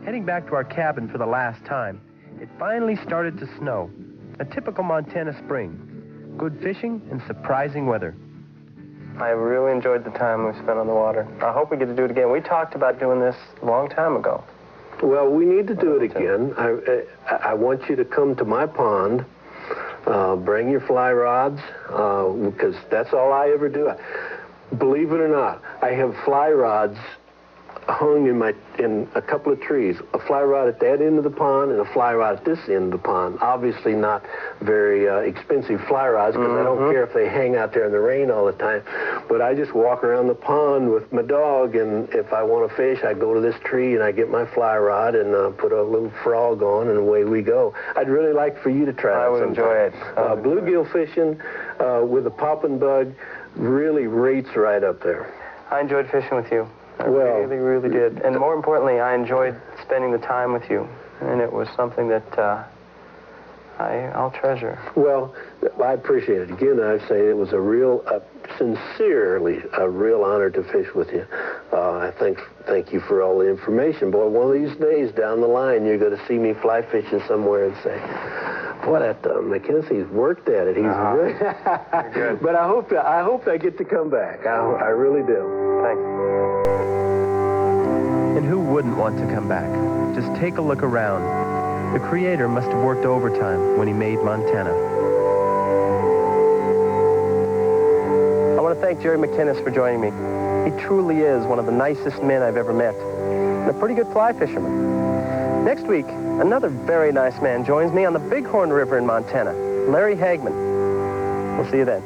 Heading back to our cabin for the last time, it finally started to snow. A typical Montana spring. Good fishing and surprising weather. I really enjoyed the time we spent on the water. I hope we get to do it again. We talked about doing this a long time ago. Well, we need to do it again. I want you to come to my pond. Bring your fly rods, because that's all I ever do. Believe it or not, I have fly rods hung in a couple of trees. A fly rod at that end of the pond and a fly rod at this end of the pond. Obviously not very expensive fly rods, because I don't care if they hang out there in the rain all the time. But I just walk around the pond with my dog, and if I want to fish, I go to this tree and I get my fly rod and put a little frog on, and away we go. I'd really like for you to try it. I would enjoy it. Bluegill fishing with a popping bug really rates right up there. I enjoyed fishing with you. I really, really did. And more importantly, I enjoyed spending the time with you. And it was something that I'll treasure. Well, I appreciate it. Again, I say it was sincerely a real honor to fish with you. I thank you for all the information. Boy, one of these days down the line, you're going to see me fly fishing somewhere and say, boy, that McKenzie's worked at it. He's really good. But I hope I get to come back. I really do. Thanks. And who wouldn't want to come back? Just take a look around. The Creator must have worked overtime when he made Montana. I want to thank Jerry McInnes for joining me. He truly is one of the nicest men I've ever met, and a pretty good fly fisherman. Next week, another very nice man joins me on the Bighorn River in Montana, Larry Hagman. We'll see you then.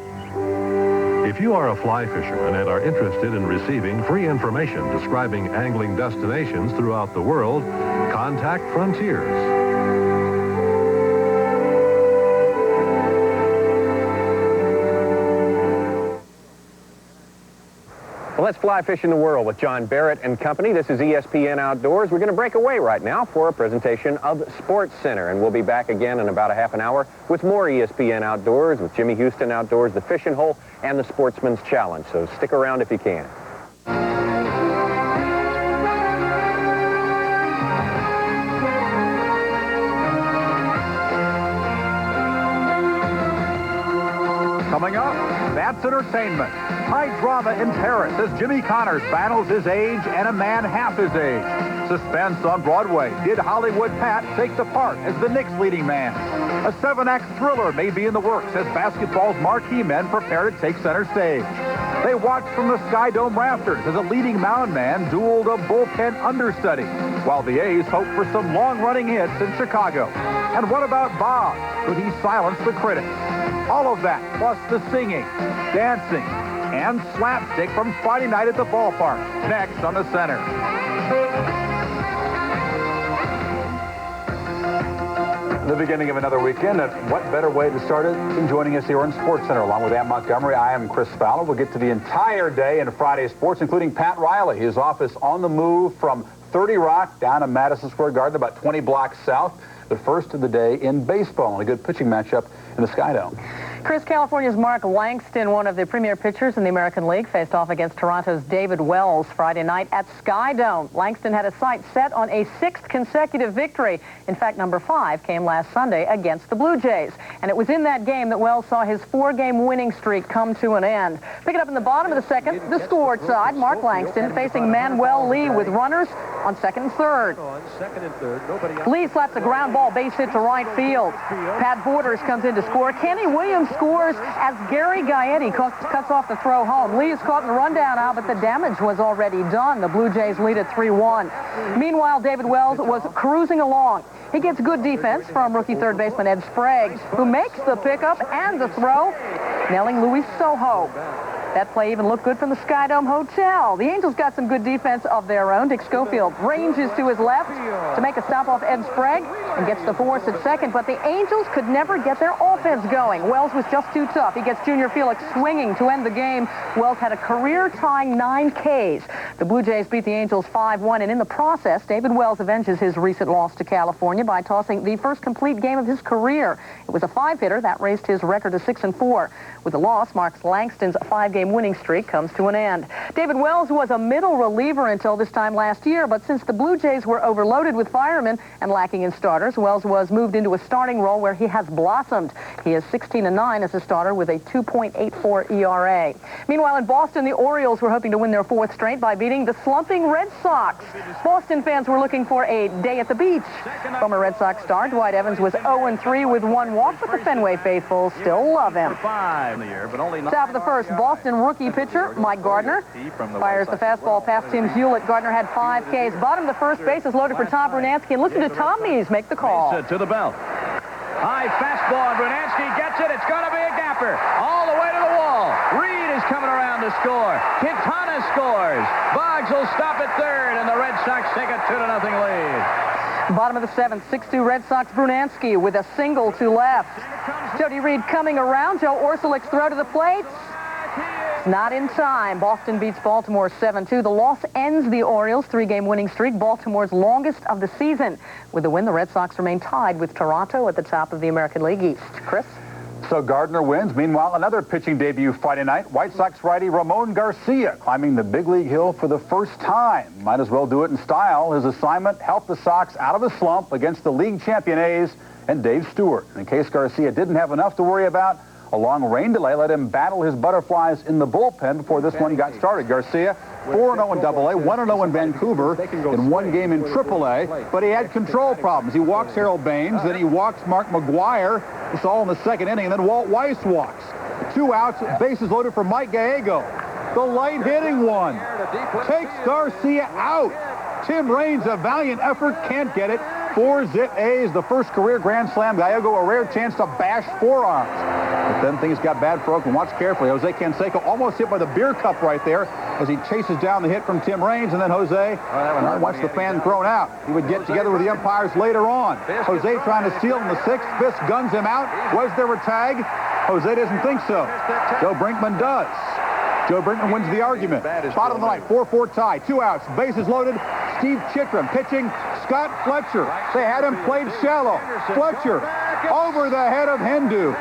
If you are a fly fisherman and are interested in receiving free information describing angling destinations throughout the world, contact Frontiers. Well, let's fly fishing the world with John Barrett and company. This is ESPN Outdoors. We're going to break away right now for a presentation of Sports Center, and we'll be back again in about a half an hour with more ESPN Outdoors with Jimmy Houston Outdoors, the Fishing Hole, and the Sportsman's Challenge. So stick around if you can. Coming up, that's entertainment. High drama in Paris as Jimmy Connors battles his age and a man half his age. Suspense on Broadway. Did Hollywood Pat take the part as the Knicks' leading man? A 7-act thriller may be in the works as basketball's marquee men prepare to take center stage. They watched from the Sky Dome rafters as a leading mound man dueled a bullpen understudy, while the A's hope for some long-running hits in Chicago. And what about Bob? Could he silence the critics? All of that, plus the singing, dancing, and slapstick from Friday night at the ballpark. Next on The Center. The beginning of another weekend, and what better way to start it than joining us here on Sports Center. Along with Ann Montgomery, I am Chris Fowler. We'll get to the entire day in Friday sports, including Pat Riley. His office on the move from 30 Rock down to Madison Square Garden, about 20 blocks south. The first of the day in baseball, and a good pitching matchup in the Sky Dome. Chris, California's Mark Langston, one of the premier pitchers in the American League, faced off against Toronto's David Wells Friday night at Sky Dome. Langston had his sights set on a 6th consecutive victory. In fact, number 5 came last Sunday against the Blue Jays. And it was in that game that Wells saw his 4-game winning streak come to an end. Pick it up in the bottom of the second, the scoreboard side, Mark Langston facing Manuel Lee with runners on second and third. Lee slaps a ground ball base hit to right field. Pat Borders comes in to score. Kenny Williams scores as Gary Gaetti cuts off the throw home. Lee is caught in the rundown now, but the damage was already done. The Blue Jays lead at 3-1. Meanwhile, David Wells was cruising along. He gets good defense from rookie third baseman Ed Sprague, who makes the pickup and the throw, nailing Luis Sojo. That play even looked good from the Sky Dome Hotel. The Angels got some good defense of their own. Dick Schofield ranges to his left to make a stop off Ed Sprague and gets the force at second, but the Angels could never get their offense going. Wells was just too tough. He gets Junior Felix swinging to end the game. Wells had a career-tying 9 Ks. The Blue Jays beat the Angels 5-1, and in the process, David Wells avenges his recent loss to California by tossing the first complete game of his career. It was a 5-hitter that raised his record to 6-4. With the loss, Mark Langston's 5-game 5-game winning streak comes to an end. David Wells was a middle reliever until this time last year, but since the Blue Jays were overloaded with firemen and lacking in starters, Wells was moved into a starting role where he has blossomed. He is 16-9 as a starter with a 2.84 ERA. Meanwhile, in Boston, the Orioles were hoping to win their 4th straight by beating the slumping Red Sox. Boston fans were looking for a day at the beach. Former Red Sox star Dwight Evans was 0-3 with 1 walk, but the Fenway faithful still love him. Top of the first, Boston rookie pitcher Mike Gardner fires the fastball past Tim Hewlett. Gardner had 5 Ks. Bottom of the first, base is loaded for Tom Brunansky, and listen to Tom Mees make the call. To the belt. High fastball, and Brunansky gets it. It's going to be a gapper. All the way to the wall. Reed is coming around to score. Quintana scores. Boggs will stop at third, and the Red Sox take a 2-0 lead. Bottom of the 7th, 6-2 Red Sox. Brunansky with a single to left. Jody Reed coming around. Joe Orsulik's throw to the plate. Not in time. Boston beats Baltimore 7-2. The loss ends the Orioles' 3-game winning streak, Baltimore's longest of the season. With the win, the Red Sox remain tied with Toronto at the top of the American League East. Chris? So Gardner wins. Meanwhile, another pitching debut Friday night. White Sox righty Ramon Garcia climbing the big league hill for the first time. Might as well do it in style. His assignment, help the Sox out of a slump against the league champion A's and Dave Stewart. In case Garcia didn't have enough to worry about, a long rain delay let him battle his butterflies in the bullpen before this one got started. Garcia, 4-0 in Double-A, 1-0 in Vancouver, in 1 game in Triple-A, but he had control problems. He walks Harold Baines, then he walks Mark McGuire. It's all in the 2nd inning, and then Walt Weiss walks. 2 outs, bases loaded for Mike Gallego. The light-hitting one takes Garcia out. Tim Raines, a valiant effort, can't get it. 4-zip A's, the first career grand slam. Gallego, a rare chance to bash forearms. But then things got bad for Oakland. Watch carefully. Jose Canseco almost hit by the beer cup right there as he chases down the hit from Tim Raines, and then Jose watch the fan thrown out. He would get together with the umpires later on. Jose trying to steal in the 6th. Fisk guns him out. Was there a tag? Jose doesn't think so. Joe Brinkman does. Joe Brinkman wins the argument. Bottom of the ninth, 4-4 tie. 2 outs. Bases loaded. Steve Chitram pitching. Scott Fletcher. They had him played shallow. Fletcher over the head of Hindu.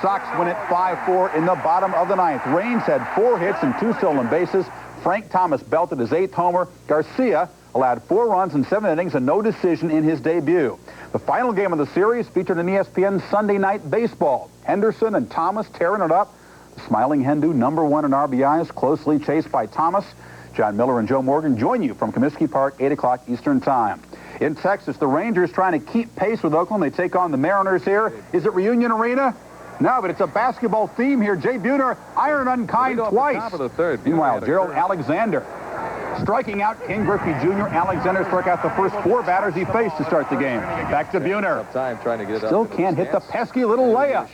Sox win it 5-4 in the bottom of the 9th. Raines had 4 hits and 2 stolen bases. Frank Thomas belted his 8th homer. Garcia allowed 4 runs in 7 innings and no decision in his debut. The final game of the series featured in ESPN Sunday Night Baseball. Henderson and Thomas tearing it up. The smiling Hindu, #1 in RBIs, closely chased by Thomas. John Miller and Joe Morgan join you from Comiskey Park, 8 o'clock Eastern Time. In Texas, the Rangers trying to keep pace with Oakland. They take on the Mariners here. Is it Reunion Arena? No, but it's a basketball theme here. Jay Buhner, iron unkind twice. Meanwhile, Gerald Alexander striking out King Griffey Jr. Alexander struck out the first 4 batters he faced to start the game. Back to Buhner. Still can't hit the pesky little layup.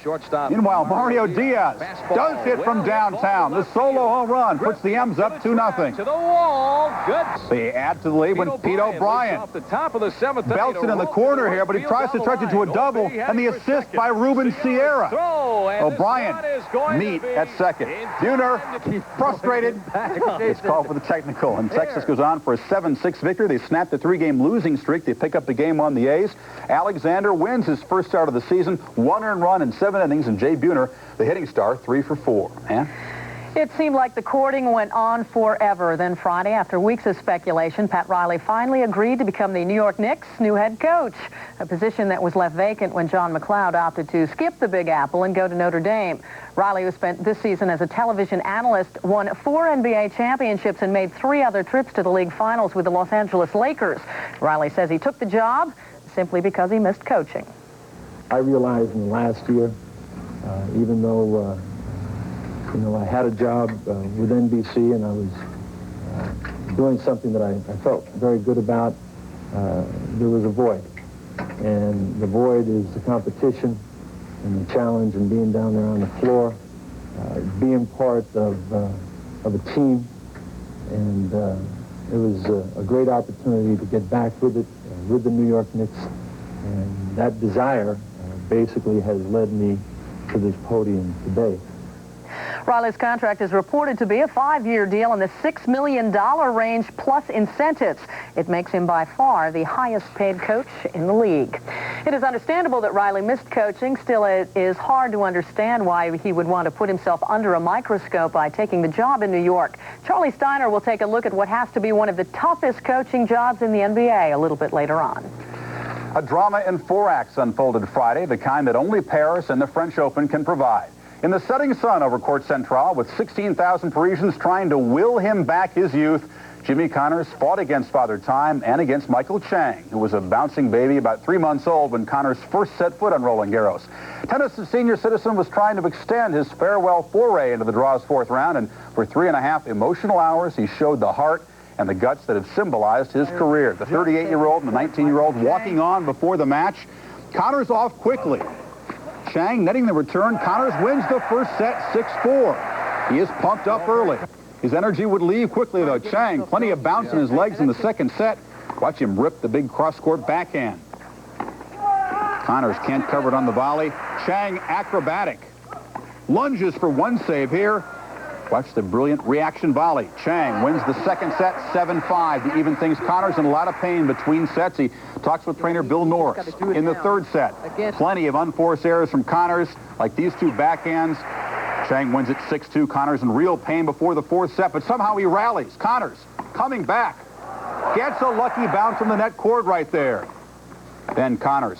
Meanwhile, Mario Diaz does hit from downtown. The solo home run puts the M's up 2-0. To the wall. Good. They add to the lead when Pete O'Brien off the top of the 7th. belts it in the corner here, but he tries to stretch it to a double, and the assist by Ruben Sierra. O'Brien meet at second. Buhner frustrated. It's called for the technical, and Texas goes on for a 7-6 victory. They snap the 3-game losing streak. They pick up the game on the A's. Alexander wins his first start of the season, 1 earned run in 7 innings, and Jay Buhner, the hitting star, 3 for 4. Ann? It seemed like the courting went on forever. Then Friday, after weeks of speculation, Pat Riley finally agreed to become the New York Knicks' new head coach, a position that was left vacant when John McLeod opted to skip the Big Apple and go to Notre Dame. Riley, who spent this season as a television analyst, won 4 NBA championships and made 3 other trips to the league finals with the Los Angeles Lakers. Riley says he took the job simply because he missed coaching. I realized in the last year, even though I had a job with NBC and I was doing something that I felt very good about, there was a void. And the void is the competition and the challenge and being down there on the floor, being part of a team. And it was a great opportunity to get back with it, with the New York Knicks. And that desire basically has led me to this podium today. Riley's contract is reported to be a 5-year deal in the $6 million range plus incentives. It makes him by far the highest paid coach in the league. It is understandable that Riley missed coaching. Still, it is hard to understand why he would want to put himself under a microscope by taking the job in New York. Charlie Steiner will take a look at what has to be one of the toughest coaching jobs in the NBA a little bit later on. A drama in 4 acts unfolded Friday, the kind that only Paris and the French Open can provide. In the setting sun over Court Central, with 16,000 Parisians trying to will him back his youth, Jimmy Connors fought against Father Time and against Michael Chang, who was a bouncing baby about 3 months old when Connors first set foot on Roland Garros. Tennis' senior citizen was trying to extend his farewell foray into the draw's 4th round, and for 3.5 emotional hours, he showed the heart and the guts that have symbolized his career. The 38-year-old and the 19-year-old walking on before the match. Connors off quickly. Chang netting the return. Connors wins the first set 6-4. He is pumped up early. His energy would leave quickly, though. Chang, plenty of bounce in his legs in the second set. Watch him rip the big cross-court backhand. Connors can't cover it on the volley. Chang acrobatic. Lunges for one save here. Watch the brilliant reaction volley. Chang wins the second set 7-5 to even things. Connors in a lot of pain between sets. He talks with trainer Bill Norris in the third set. Plenty of unforced errors from Connors, like these 2 backhands. Chang wins it 6-2. Connors in real pain before the 4th set, but somehow he rallies. Connors coming back. Gets a lucky bounce from the net cord right there. Then Connors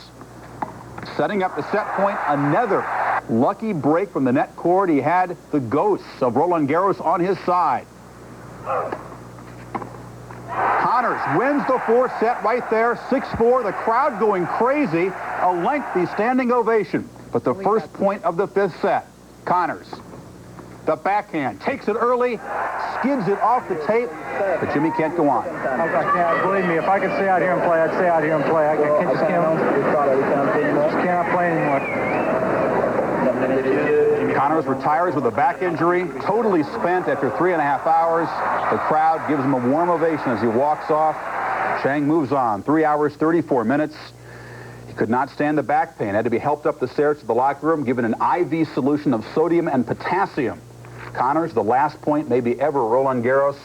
setting up the set point. Another lucky break from the net cord. He had the ghosts of Roland Garros on his side. Connors wins the 4th set right there, 6-4. The crowd going crazy. A lengthy standing ovation. But the first point of the 5th set, Connors, the backhand, takes it early, skids it off the tape, but Jimmy can't go on. Believe me, if I could stay out here and play, I'd stay out here and play. I just cannot play anymore. Connors retires with a back injury, totally spent after 3.5 hours. The crowd gives him a warm ovation as he walks off. Chang moves on, 3 hours, 34 minutes. He could not stand the back pain, had to be helped up the stairs to the locker room, given an IV solution of sodium and potassium. Connors, the last point maybe ever Roland Garros,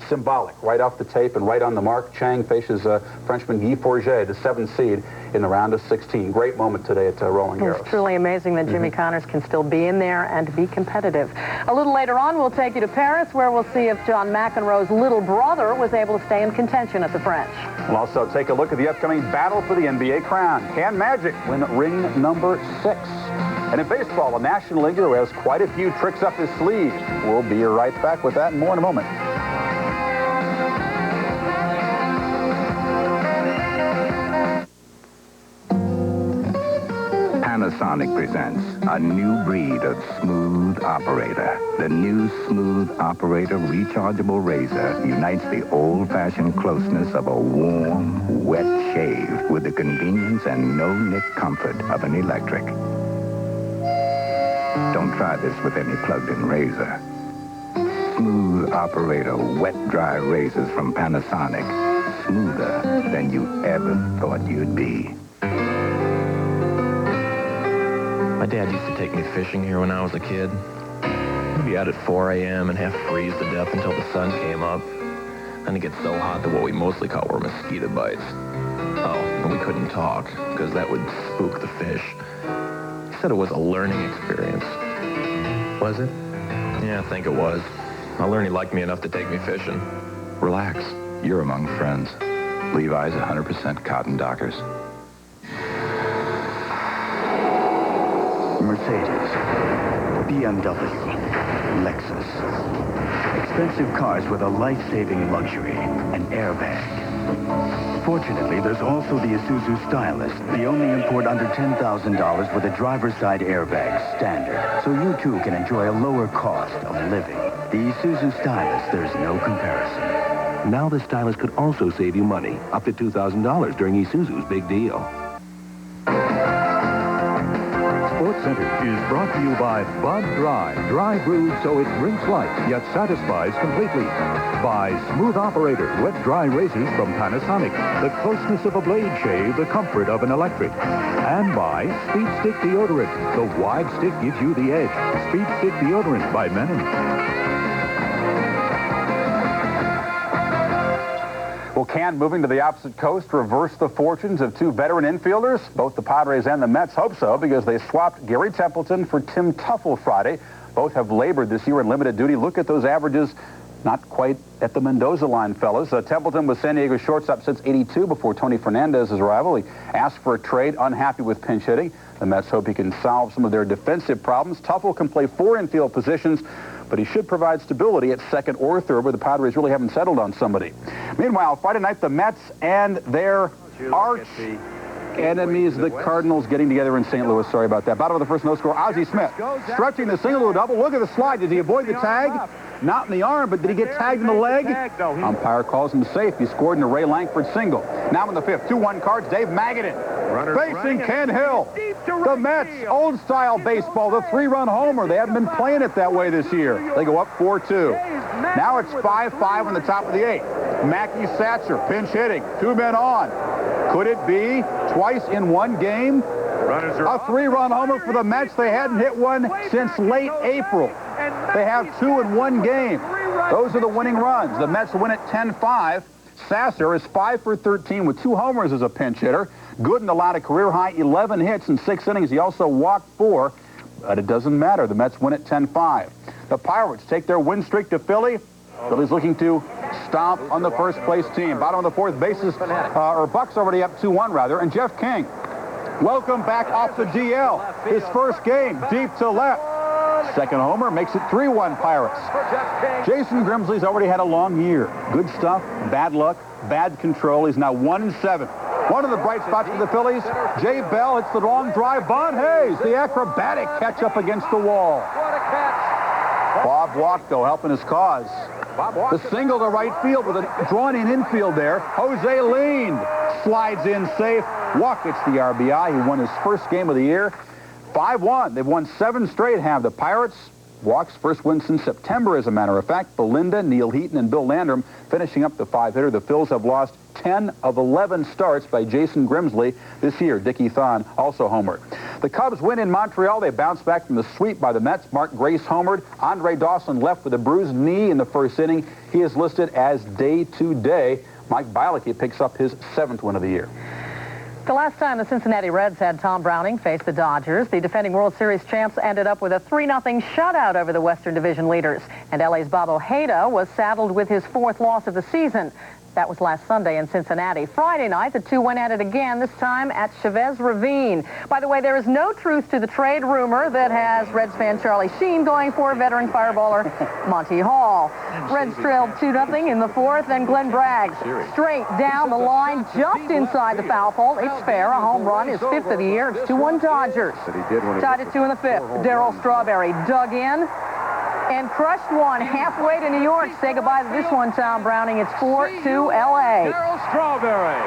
symbolic, right off the tape and right on the mark. Chang faces Frenchman Guy Forget, the 7th seed in the round of 16. Great moment today at Roland Garros. It's truly amazing that Jimmy Connors can still be in there and be competitive. A little later on, we'll take you to Paris, where we'll see if John McEnroe's little brother was able to stay in contention at the French. We'll also take a look at the upcoming battle for the NBA crown. Can Magic win ring number 6? And in baseball, a National Leaguer who has quite a few tricks up his sleeve. We'll be right back with that and more in a moment. Panasonic presents a new breed of smooth operator. The new Smooth Operator rechargeable razor unites the old-fashioned closeness of a warm, wet shave with the convenience and no-nick comfort of an electric. Don't try this with any plugged-in razor. Smooth Operator wet-dry razors from Panasonic. Smoother than you ever thought you'd be. My dad used to take me fishing here when I was a kid. We'd be out at 4 a.m. and half freeze to death until the sun came up. Then it gets so hot that what we mostly caught were mosquito bites. Oh, and we couldn't talk, because that would spook the fish. He said it was a learning experience. Was it? Yeah, I think it was. I learned he liked me enough to take me fishing. Relax. You're among friends. Levi's 100% cotton Dockers. Mercedes, BMW, Lexus. Expensive cars with a life-saving luxury, an airbag. Fortunately, there's also the Isuzu Stylist, the only import under $10,000 with a driver's side airbag standard, so you too can enjoy a lower cost of living. The Isuzu Stylist, there's no comparison. Now the Stylist could also save you money, up to $2,000 during Isuzu's big deal. Sports Center is brought to you by Bud Dry brewed so it drinks light, yet satisfies completely. By Smooth Operator, wet dry razors from Panasonic, the closeness of a blade shave, the comfort of an electric. And by Speed Stick Deodorant, the wide stick gives you the edge. Speed Stick Deodorant by Menon. Well, can moving to the opposite coast reverse the fortunes of two veteran infielders? Both the Padres and the Mets hope so, because they swapped Gary Templeton for Tim Tuffle Friday. Both have labored this year in limited duty. Look at those averages. Not quite at the Mendoza line, fellas. Templeton was San Diego shortstop since '82 before Tony Fernandez's arrival. He asked for a trade, unhappy with pinch hitting. The Mets hope he can solve some of their defensive problems. Tuffle can play 4 infield positions, but he should provide stability at second or third, where the Padres really haven't settled on somebody. Meanwhile, Friday night, the Mets and their arch enemies, the Cardinals, getting together in St. Louis. Sorry about that. Bottom of the first, no score. Ozzie Smith stretching the single to a double. Look at the slide. Did he avoid the tag? Not in the arm, but did he get tagged in the leg? Umpire calls him safe. He scored in a Ray Langford single. Now in the 5th, 2-1 Cards, Dave Magadan facing Ken Hill. The Mets, old-style baseball, the 3-run homer. They haven't been playing it that way this year. They go up 4-2. Now it's 5-5 on the top of the 8th. Mackey Satcher, pinch hitting, 2 men on. Could it be twice in one game? A 3-run homer for the Mets. They hadn't hit one since late April. They have 2 in one game. Those are the winning runs. The Mets win at 10-5. Sasser is 5 for 13 with 2 homers as a pinch hitter. Gooden allowed a career-high 11 hits in 6 innings. He also walked 4, but it doesn't matter. The Mets win at 10-5. The Pirates take their win streak to Philly. Philly's looking to stomp on the first-place team. Bottom of the 4th, bases, Bucks already up 2-1, rather. And Jeff King, welcome back off the DL. His first game, deep to left. Second homer makes it 3-1 Pirates. Jason Grimsley's already had a long year. Good stuff, bad luck, bad control. He's now 1-7. One of the bright spots for the Phillies, Jay Bell hits the long drive. Bon Hayes, the acrobatic catch up against the wall. Bob Walk, though, helping his cause. The single to right field with a drawn-in infield there. Jose leaned, slides in safe. Walk gets the RBI. He won his first game of the year. 5-1. They've won 7 straight, have the Pirates. Walk's first win since September, as a matter of fact. Belinda, Neil Heaton, and Bill Landrum finishing up the 5-hitter. The Phils have lost 10 of 11 starts by Jason Grimsley this year. Dickie Thon also homered. The Cubs win in Montreal. They bounce back from the sweep by the Mets. Mark Grace homered. Andre Dawson left with a bruised knee in the first inning. He is listed as day-to-day. Mike Bialecki picks up his 7th win of the year. The last time the Cincinnati Reds had Tom Browning face the Dodgers, the defending World Series champs ended up with a 3-0 shutout over the Western Division leaders. And LA's Bob Ojeda was saddled with his 4th loss of the season. That was last Sunday in Cincinnati. Friday night, the two went at it again, this time at Chavez Ravine. By the way, there is no truth to the trade rumor that has Reds fan Charlie Sheen going for veteran fireballer Monty Hall. Reds trailed 2-0 in the 4th, and Glenn Bragg straight down the line, jumped inside the foul pole. It's fair. A home run, his 5th of the year. It's 2-1 Dodgers. Tied at 2 in the 5th. Darryl Strawberry dug in and crushed one halfway to New York. Say goodbye to this one, Tom Browning. It's 4-2 L.A. Darryl Strawberry.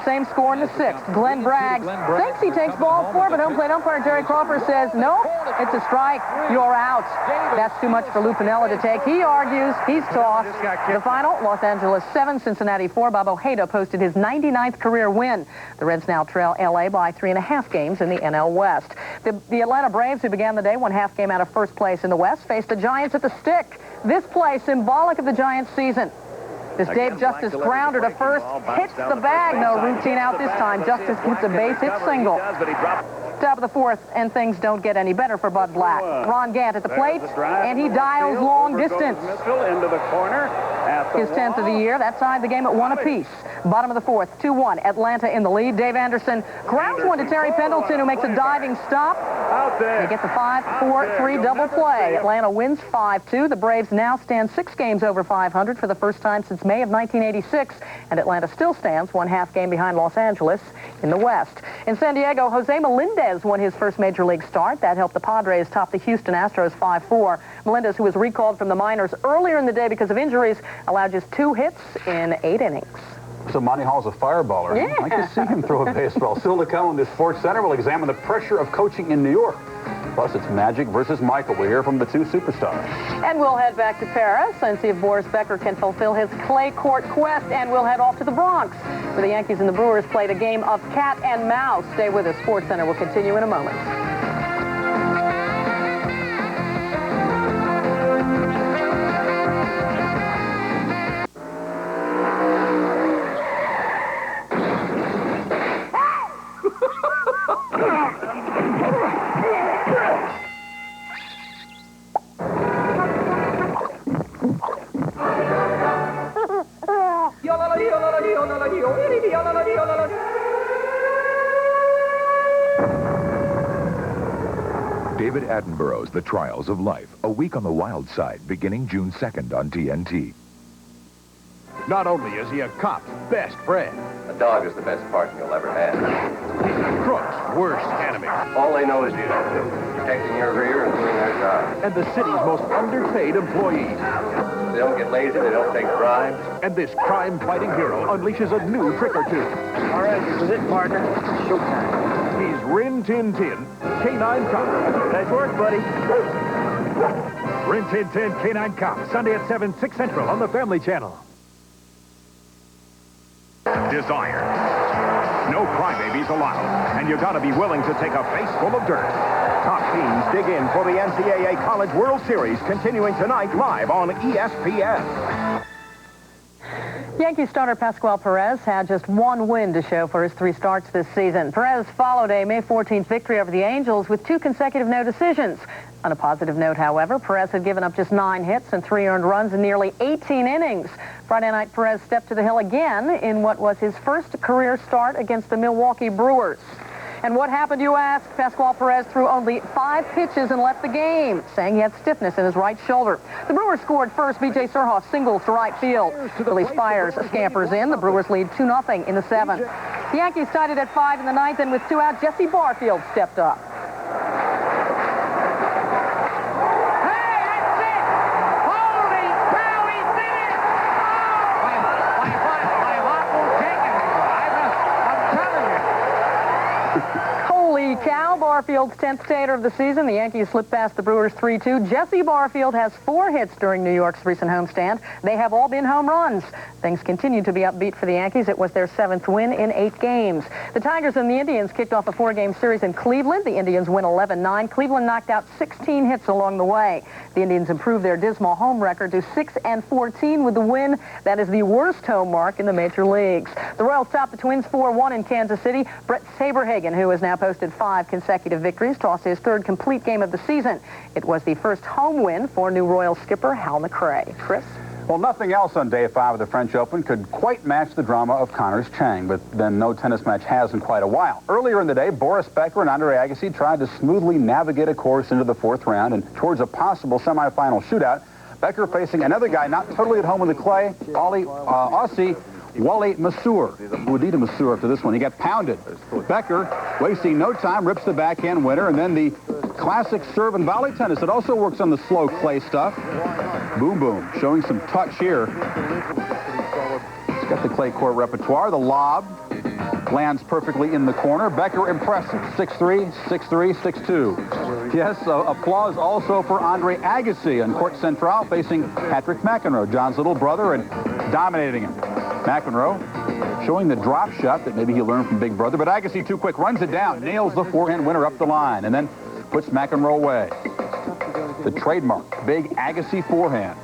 Same score in the 6th. Glenn Bragg thinks he takes ball 4, but home plate umpire Jerry Crawford says, no, it's a strike. You're out. That's too much for Lou Piniella to take. He argues. He's tossed. The final, Los Angeles 7, Cincinnati 4. Bob Ojeda posted his 99th career win. The Reds now trail L.A. by 3.5 games in the NL West. The Atlanta Braves, who began the day 1/2 game out of first place in the West, faced the Giants at the Stick. This play symbolic of the Giants' season. This Dave Justice grounder to first hits the bag. No routine out this time. Justice gets a base hit single. Top of the 4th, and things don't get any better for Bud Black. Ron Gant at the plate, and he dials long distance. His 10th of the year. That tied the game at 1 apiece. Bottom of the 4th, 2-1. Atlanta in the lead. Dave Anderson grounds one to Terry Pendleton, who makes a diving stop. They get the 5-4-3 double play. Atlanta wins 5-2. The Braves now stand 6 games over 500 for the first time since May of 1986, and Atlanta still stands 1/2 game behind Los Angeles in the West. In San Diego, Jose Melendez won his first major league start. That helped the Padres top the Houston Astros 5-4. Melendez, who was recalled from the minors earlier in the day because of injuries, allowed just 2 hits in 8 innings. So Monty Hall's a fireballer. Yeah. I can see him throw a baseball. Still to come on the Sports Center, we'll examine the pressure of coaching in New York. Plus, it's Magic versus Michael. We'll hear from the two superstars. And we'll head back to Paris and see if Boris Becker can fulfill his clay court quest. And we'll head off to the Bronx, where the Yankees and the Brewers played a game of cat and mouse. Stay with us. Sports Center will continue in a moment. David Attenborough's The Trials of Life, a week on the wild side, beginning June 2nd on TNT. Not only is he a cop's best friend, A dog is the best partner you'll ever have. Crook's worst enemy, All they know is you, protecting your rear and doing their job. and the city's most underpaid employee. They don't get lazy, they don't take bribes. And this crime-fighting hero unleashes a new trick or two. All right, this is it, partner. Showtime. He's Rin Tin Tin, Canine Cop. Nice work, buddy. Rin Tin Tin, Canine Cop, Sunday at 7, 6 Central on the Family Channel. Desire. No crybabies allowed, and you gotta be willing to take a face full of dirt. Top teams dig in for the NCAA College World Series, continuing tonight live on ESPN. Yankee starter Pascual Perez had just one win to show for his 3 starts this season. Perez followed a May 14th victory over the Angels with 2 consecutive no decisions. On a positive note, however, Perez had given up just 9 hits and 3 earned runs in nearly 18 innings. Friday night, Perez stepped to the hill again in what was his first career start against the Milwaukee Brewers. And what happened, you ask? Pascual Perez threw only 5 pitches and left the game, saying he had stiffness in his right shoulder. The Brewers scored first. B.J. Surhoff singles to right field. Billy Spires scampers in. The Brewers lead 2-0 in the 7th. The Yankees tied it at 5 in the 9th, and with 2 out, Jesse Barfield stepped up. Barfield's 10th tater of the season. The Yankees slipped past the Brewers 3-2. Jesse Barfield has 4 hits during New York's recent homestand. They have all been home runs. Things continue to be upbeat for the Yankees. It was their 7th win in 8 games. The Tigers and the Indians kicked off a 4-game series in Cleveland. The Indians win 11-9. Cleveland knocked out 16 hits along the way. The Indians improved their dismal home record to 6-14 with the win. That is the worst home mark in the major leagues. The Royals topped the Twins 4-1 in Kansas City. Brett Saberhagen, who has now posted 5 consecutive victories, tossed his 3rd complete game of the season. It was the first home win for new Royals skipper Hal McRae. Chris? Well, nothing else on day 5 of the French Open could quite match the drama of Connors Chang, but then no tennis match has in quite a while. Earlier in the day, Boris Becker and Andre Agassi tried to smoothly navigate a course into the 4th round and towards a possible semifinal shootout. Becker facing another guy not totally at home in the clay, Aussie Wally Masur, who would need a Masur after this one. He got pounded. Becker, wasting no time, rips the backhand winner, and then the classic serve and volley tennis. It also works on the slow clay stuff. Boom, boom, showing some touch here. He's got the clay court repertoire. The lob lands perfectly in the corner. Becker impressive. 6-3, 6-3, 6-2. Yes, applause also for Andre Agassi on Court Central facing Patrick McEnroe, John's little brother, and dominating him. McEnroe showing the drop shot that maybe he learned from Big Brother, but Agassi too quick, runs it down, nails the forehand winner up the line, and then puts McEnroe away. The trademark, big Agassi forehand.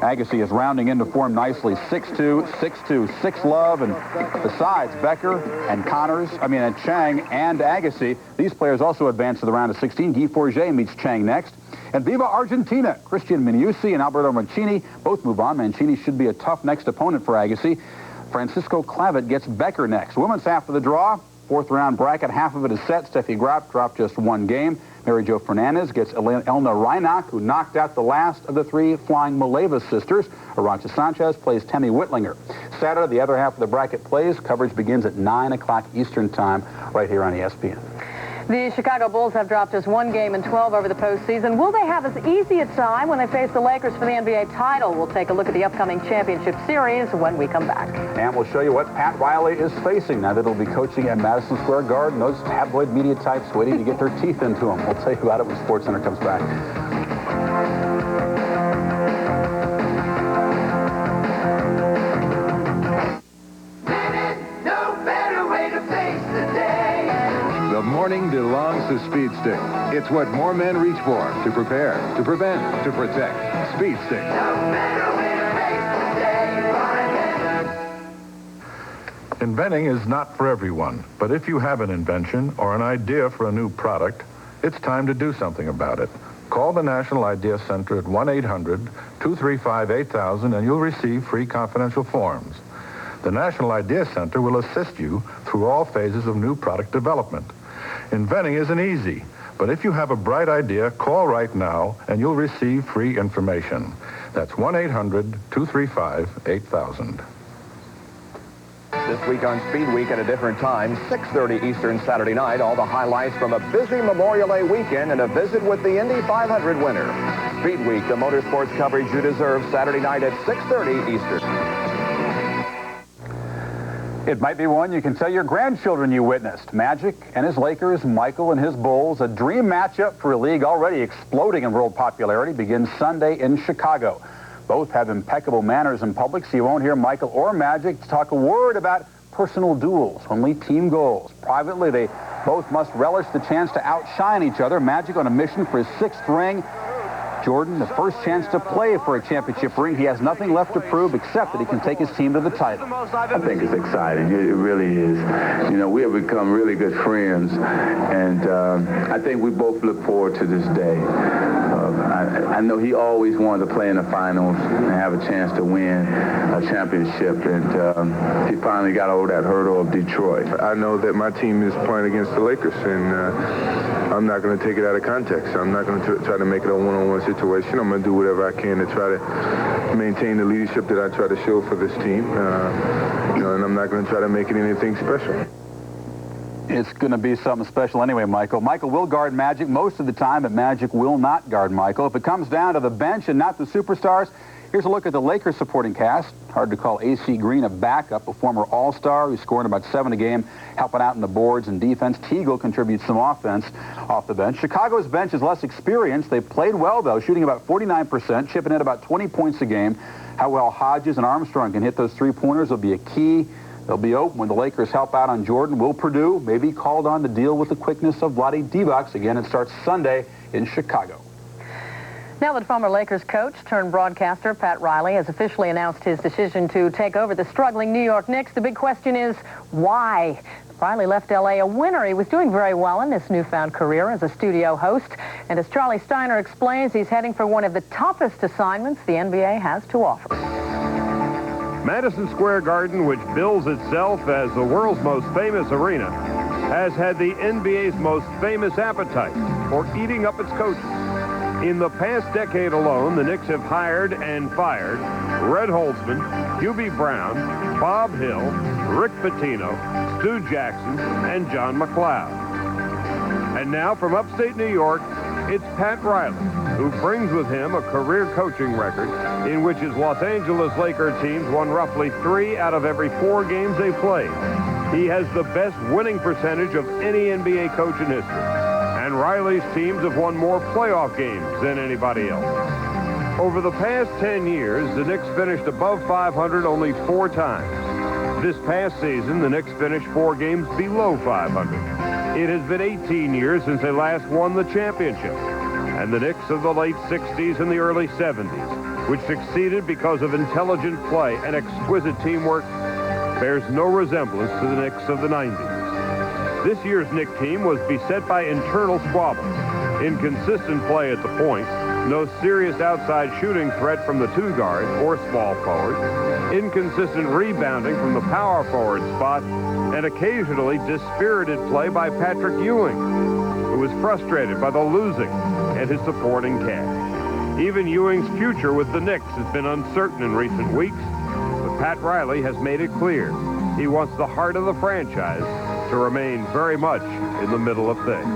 Agassi is rounding into form nicely. 6-2, 6-2, 6-love, and besides Becker and and Chang and Agassi, these players also advance to the round of 16. Guy Forget meets Chang next. And Viva Argentina, Christian Minucci and Alberto Mancini both move on. Mancini should be a tough next opponent for Agassi. Francisco Clavet gets Becker next. Women's half of the draw, 4th round bracket, half of it is set. Steffi Graf dropped just 1 game. Mary Jo Fernandez gets Elna Reinach, who knocked out the last of the 3 flying Maleva sisters. Arantxa Sanchez plays Tammy Whitlinger. Saturday, the other half of the bracket plays. Coverage begins at 9 o'clock Eastern Time right here on ESPN. The Chicago Bulls have dropped just one game in 12 over the postseason. Will they have as easy a time when they face the Lakers for the NBA title? We'll take a look at the upcoming championship series when we come back. And we'll show you what Pat Riley is facing now that he'll be coaching at Madison Square Garden. Those tabloid media types waiting to get their teeth into him. We'll tell you about it when SportsCenter comes back. The morning belongs to Speed Stick. It's what more men reach for, to prepare, to prevent, to protect. Speed Stick. Inventing is not for everyone, but if you have an invention or an idea for a new product, it's time to do something about it. Call the National Idea Center at 1-800-235-8000 and you'll receive free confidential forms. The National Idea Center will assist you through all phases of new product development. Inventing isn't easy, but if you have a bright idea, call right now and you'll receive free information. That's 1-800-235-8000. This week on Speed Week at a different time, 6:30 Eastern Saturday night, all the highlights from a busy Memorial Day weekend and a visit with the Indy 500 winner. Speed Week, the motorsports coverage you deserve, Saturday night at 6:30 Eastern. It might be one you can tell your grandchildren you witnessed. Magic and his Lakers, Michael and his Bulls. A dream matchup for a league already exploding in world popularity begins Sunday in Chicago. Both have impeccable manners in public, so you won't hear Michael or Magic talk a word about personal duels, only team goals. Privately, they both must relish the chance to outshine each other. Magic on a mission for his 6th ring. Jordan, the first chance to play for a championship ring. He has nothing left to prove except that he can take his team to the title. I think it's exciting. It really is. You know, we have become really good friends, and I think we both look forward to this day. I know he always wanted to play in the finals and have a chance to win a championship, and he finally got over that hurdle of Detroit. I know that my team is playing against the Lakers, and I'm not going to take it out of context. I'm not going to try to make it a one-on-one situation. I'm going to do whatever I can to try to maintain the leadership that I try to show for this team, you know, and I'm not going to try to make it anything special. It's going to be something special anyway, Michael. Michael will guard Magic most of the time, but Magic will not guard Michael. If it comes down to the bench and not the superstars, here's a look at the Lakers supporting cast. Hard to call A.C. Green a backup, a former All-Star who's scoring about 7 a game, helping out in the boards and defense. Teagle contributes some offense off the bench. Chicago's bench is less experienced. They played well, though, shooting about 49%, chipping in about 20 points a game. How well Hodges and Armstrong can hit those three-pointers will be a key. They'll be open when the Lakers help out on Jordan. Will Purdue may be called on to deal with the quickness of Vlade Divac? Again, it starts Sunday in Chicago. Now that former Lakers coach turned broadcaster Pat Riley has officially announced his decision to take over the struggling New York Knicks, the big question is why? Riley left L.A. a winner. He was doing very well in this newfound career as a studio host. And as Charlie Steiner explains, he's heading for one of the toughest assignments the NBA has to offer. Madison Square Garden, which bills itself as the world's most famous arena, has had the NBA's most famous appetite for eating up its coaches. In the past decade alone, the Knicks have hired and fired Red Holtzman, Hubie Brown, Bob Hill, Rick Pitino, Stu Jackson, and John McLeod. And now from upstate New York, it's Pat Riley, who brings with him a career coaching record in which his Los Angeles Lakers teams won roughly 3 out of every 4 games they played. He has the best winning percentage of any NBA coach in history. And Riley's teams have won more playoff games than anybody else. Over the past 10 years, the Knicks finished above 500 only 4 times. This past season, the Knicks finished 4 games below 500. It has been 18 years since they last won the championship. And the Knicks of the late 60s and the early 70s, which succeeded because of intelligent play and exquisite teamwork, bears no resemblance to the Knicks of the 90s. This year's Knicks team was beset by internal squabbles, inconsistent play at the point, no serious outside shooting threat from the 2 guard or small forward, inconsistent rebounding from the power forward spot, and occasionally dispirited play by Patrick Ewing, who was frustrated by the losing and his supporting cast. Even Ewing's future with the Knicks has been uncertain in recent weeks, but Pat Riley has made it clear he wants the heart of the franchise to remain very much in the middle of things.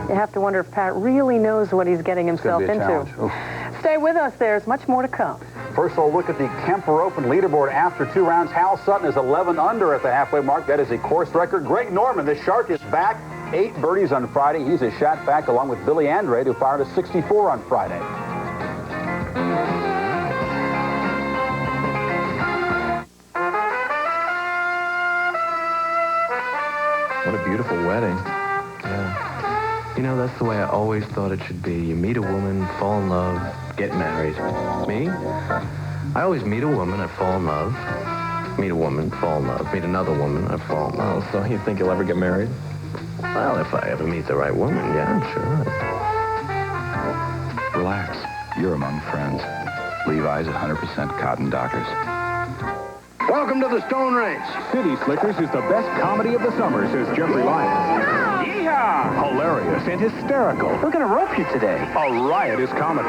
You have to wonder if Pat really knows what he's getting himself into. Stay with us. There's much more to come. First, we'll look at the Kemper Open leaderboard after 2 rounds. Hal Sutton is 11 under at the halfway mark. That is a course record. Greg Norman, the Shark, is back. 8 birdies on Friday. He's a shot back along with Billy Andrade, who fired a 64 on Friday. What a beautiful wedding. Yeah. You know, that's the way I always thought it should be. You meet a woman, fall in love, get married. Me? I always meet a woman, I fall in love. Meet a woman, fall in love. Meet another woman, I fall in love. So you think you'll ever get married? Well, if I ever meet the right woman, yeah, I'm sure. Relax. You're among friends. Levi's 100% cotton Dockers. Welcome to the Stone Ranch. City Slickers is the best comedy of the summer, says Jeffrey Lyons. Yeehaw! Hilarious and hysterical. We're going to rope you today. A riotous comedy.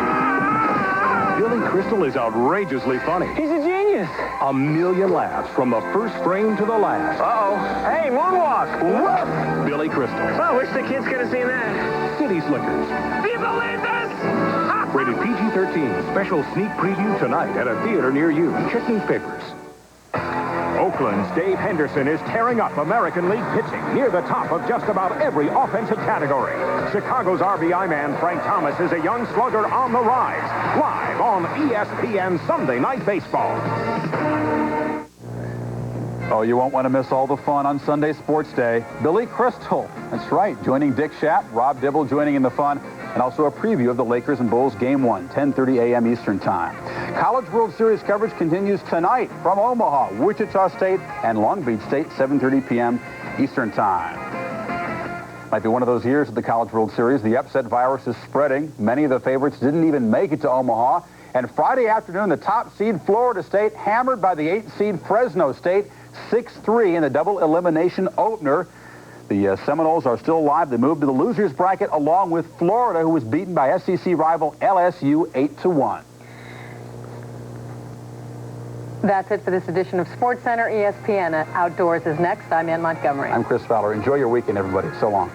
Billy Crystal is outrageously funny. He's a genius. A million laughs from the first frame to the last. Uh-oh. Hey, moonwalk. Whoop. Billy Crystal. I wish the kids could have seen that. City Slickers. Do you believe this? Rated PG-13. Special sneak preview tonight at a theater near you. Check newspapers. Oakland's Dave Henderson is tearing up American League pitching near the top of just about every offensive category. Chicago's RBI man Frank Thomas is a young slugger on the rise. Live on ESPN Sunday Night Baseball. Oh, you won't want to miss all the fun on Sunday Sports Day. Billy Crystal, that's right, joining Dick Schaap, Rob Dibble joining in the fun, and also a preview of the Lakers and Bulls Game 1, 10:30 a.m. Eastern Time. College World Series coverage continues tonight from Omaha, Wichita State, and Long Beach State, 7:30 p.m. Eastern Time. Might be one of those years of the College World Series. The upset virus is spreading. Many of the favorites didn't even make it to Omaha. And Friday afternoon, the top seed Florida State hammered by the 8th seed Fresno State, 6-3 in the double elimination opener. The Seminoles are still alive. They moved to the losers bracket along with Florida, who was beaten by SEC rival LSU 8-1. That's it for this edition of Sports Center. ESPN Outdoors is next. I'm Ann Montgomery. I'm Chris Fowler. Enjoy your weekend, everybody. So long.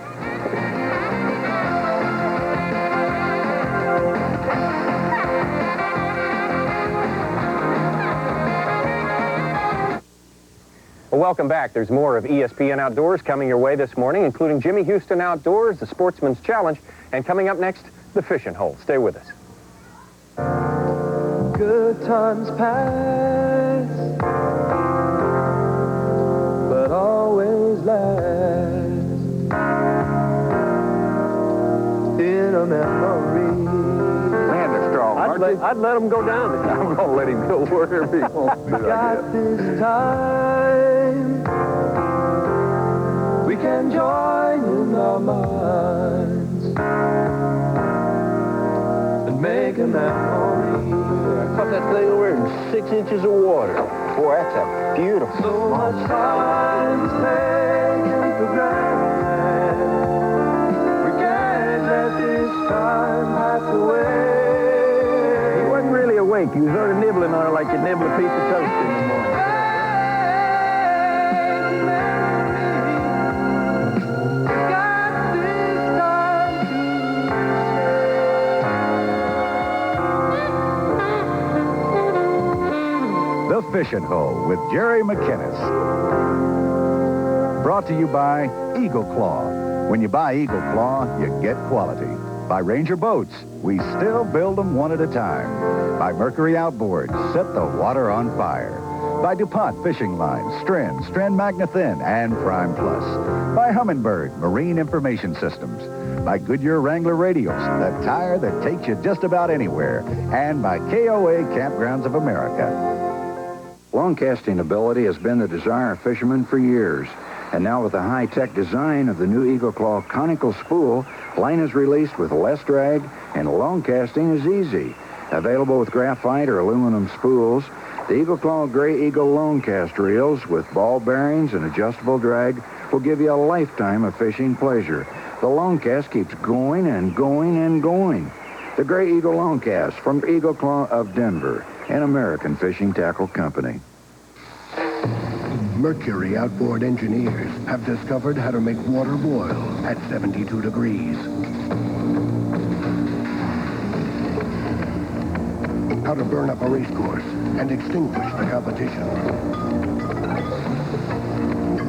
Well, welcome back. There's more of ESPN Outdoors coming your way this morning, including Jimmy Houston Outdoors, the Sportsman's Challenge, and coming up next, the Fishing Hole. Stay with us. Good times pass, but always last in a memory. Man, they're strong, aren't they? I'd let him go down. I'm going to let him go wherever he wants to. Got this time, we can join in our minds and make a memory. Caught that thing over in 6 inches of water. Boy, that's a beautiful. So much time is taken for granted. We can't let this time pass away. He wasn't really awake. He was sort of nibbling on it like you nibble a piece of toast in the morning. The Fishing Hole with Jerry McInnes. Brought to you by Eagle Claw. When you buy Eagle Claw, you get quality. By Ranger Boats, we still build them one at a time. By Mercury Outboards, set the water on fire. By DuPont Fishing Lines, Stren Magna-Thin, and Prime Plus. By Humminbird Marine Information Systems. By Goodyear Wrangler Radials, the tire that takes you just about anywhere. And by KOA Campgrounds of America. Long casting ability has been the desire of fishermen for years. And now with the high-tech design of the new Eagle Claw conical spool, line is released with less drag and long casting is easy. Available with graphite or aluminum spools, the Eagle Claw Gray Eagle Lone Cast reels with ball bearings and adjustable drag will give you a lifetime of fishing pleasure. The Lone Cast keeps going and going and going. The Gray Eagle Lone Cast from Eagle Claw of Denver, an American fishing tackle company. Mercury outboard engineers have discovered how to make water boil at 72 degrees. How to burn up a race course and extinguish the competition.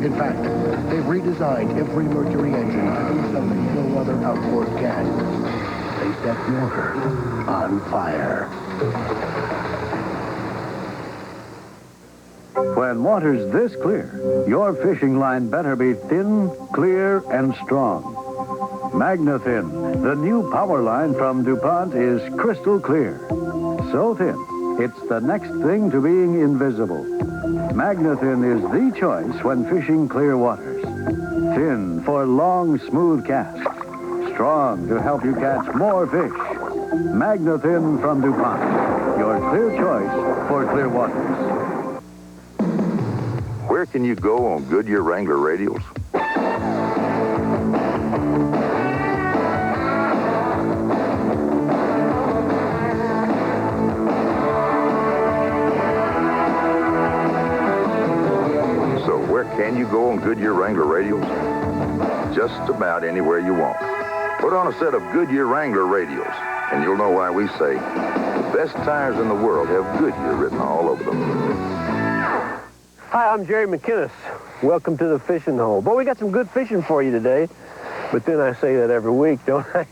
In fact, they've redesigned every Mercury engine to do something no other outboard can. They set water on fire. When water's this clear, your fishing line better be thin, clear, and strong. MagnaThin, the new power line from DuPont, is crystal clear. So thin, it's the next thing to being invisible. MagnaThin is the choice when fishing clear waters. Thin for long, smooth casts. Strong to help you catch more fish. MagnaThin from DuPont, your clear choice for clear waters. Where can you go on Goodyear Wrangler radials? So where can you go on Goodyear Wrangler radials? Just about anywhere you want. Put on a set of Goodyear Wrangler radials, and you'll know why we say the best tires in the world have Goodyear written all over them. Hi, I'm Jerry McInnes. Welcome to the fishing hole. Boy, we got some good fishing for you today. But then I say that every week, don't I?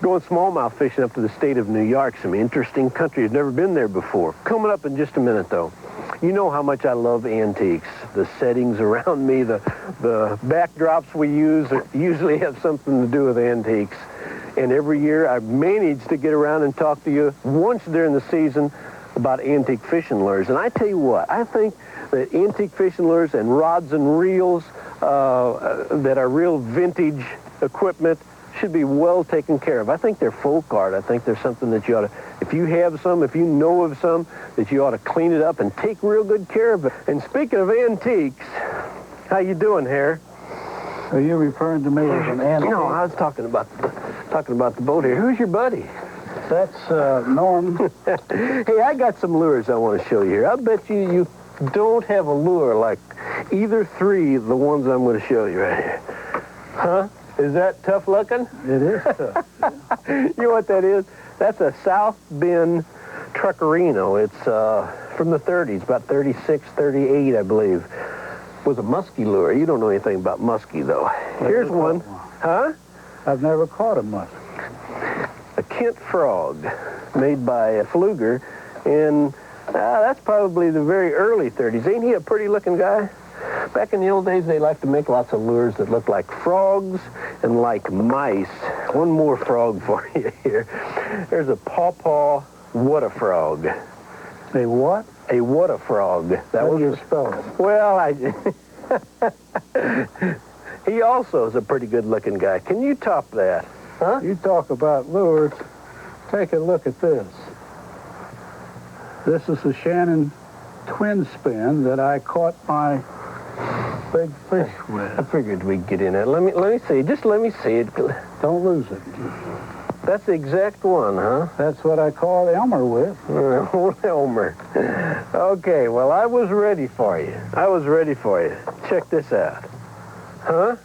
Going smallmouth fishing up to the state of New York. Some interesting country. I've never been there before. Coming up in just a minute, though. You know how much I love antiques. The settings around me, the backdrops we use usually have something to do with antiques. And every year I've managed to get around and talk to you once during the season about antique fishing lures. And I tell you what, I think that antique fishing lures and rods and reels that are real vintage equipment should be well taken care of. I think they're folk art. I think there's something that you ought to, if you have some, if you know of some, that you ought to clean it up and take real good care of it. And speaking of antiques, how you doing, Hare? Are you referring to me as an antique? No, I was talking about the boat here. Who's your buddy? That's Norm. Hey, I got some lures I want to show you here. I bet you don't have a lure like either three of the ones I'm going to show you right here. Huh? Is that tough looking? It is tough. You know what that is? That's a South Bend Truckerino. It's from the 30s, about 36, 38, I believe. Was a muskie lure. You don't know anything about muskie, though. Here's one. Huh? I've never caught a muskie. A Kent frog made by Fluger, and that's probably the very early 30s. Ain't he a pretty looking guy? Back in the old days, they liked to make lots of lures that looked like frogs and like mice. One more frog for you here. There's a pawpaw water frog. A what? A water frog. How do you spell it? Well, he also is a pretty good looking guy. Can you top that? Huh? You talk about lures. Take a look at this. This is the Shannon twin spin that I caught my big fish with. I figured we'd get in it. Let me see. Just let me see it. Don't lose it. That's the exact one, huh? That's what I caught Elmer with. Old Elmer. Okay, well, I was ready for you. Check this out. Huh?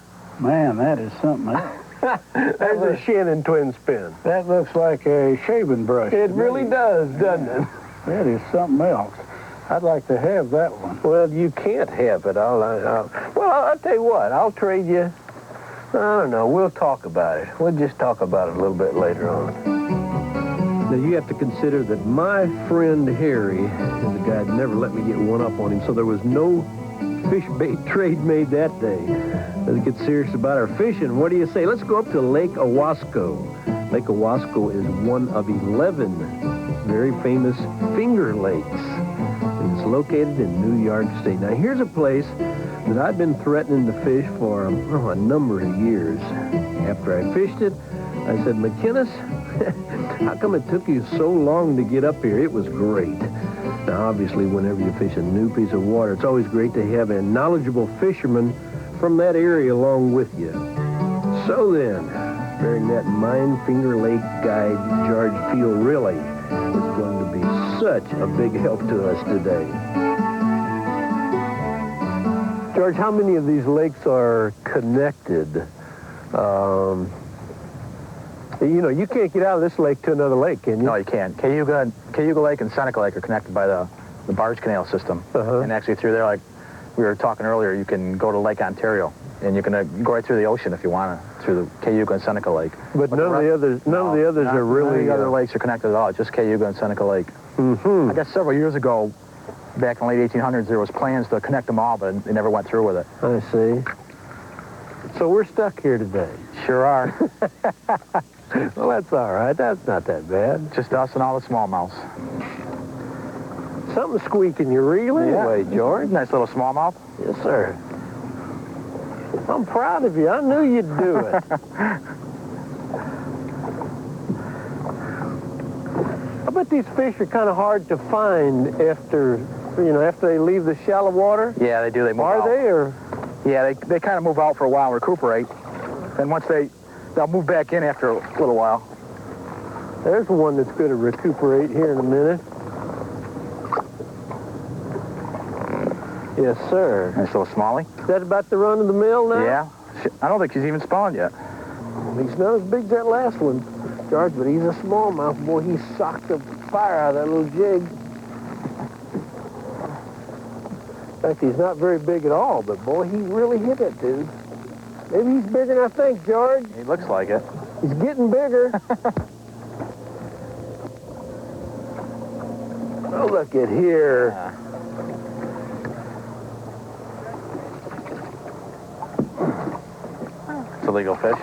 Man, that is something else. That's a Shannon twin spin. That looks like a shaving brush. It really does, doesn't it? That is something else. I'd like to have that one. Well, you can't have it. I'll tell you what. I'll trade you. I don't know. We'll talk about it. We'll just talk about it a little bit later on. Now, you have to consider that my friend Harry is a guy that never let me get one up on him, so there was no fish bait trade made that day. Let's get serious about our fishing. What do you say? Let's go up to Lake Owasco. Lake Owasco is one of 11 very famous finger lakes. And it's located in New York State. Now, here's a place that I've been threatening to fish for a number of years. After I fished it, I said, McInnes, how come it took you so long to get up here? It was great. Now, obviously, whenever you fish a new piece of water, it's always great to have a knowledgeable fisherman from that area along with you. So then, bearing that Mine Finger Lake guide, George Fiorilli, is going to be such a big help to us today. George, how many of these lakes are connected? You know, you can't get out of this lake to another lake, can you? No, you can't. Cayuga Lake and Seneca Lake are connected by the barge canal system. And actually through there, like we were talking earlier, you can go to Lake Ontario, and you can go right through the ocean if you want to, through the Cayuga and Seneca Lake. But none of the others are really... None of the other lakes are connected at all, just Cayuga and Seneca Lake. I guess several years ago, back in the late 1800s, there was plans to connect them all, but they never went through with it. I see. So we're stuck here today. Sure are. Well, that's all right. That's not that bad. Just us and all the smallmouths. Something squeaking your reel anyway, George. Nice little smallmouth. Yes, sir. I'm proud of you. I knew you'd do it. I bet these fish are kind of hard to find after they leave the shallow water. Yeah, they do. They move out. Are they, or? Yeah, they kind of move out for a while, recuperate, and once they'll move back in after a little while. There's one that's going to recuperate here in a minute. Yes, sir. Nice little smallie. Is that about the run of the mill now? Yeah. I don't think he's even spawned yet. He's not as big as that last one, George, but he's a smallmouth. Boy, he socked the fire out of that little jig. In fact, he's not very big at all, but boy, he really hit it, dude. Maybe he's bigger than I think, George. He looks like it. He's getting bigger. Oh, look at here. Yeah. It's a legal fish.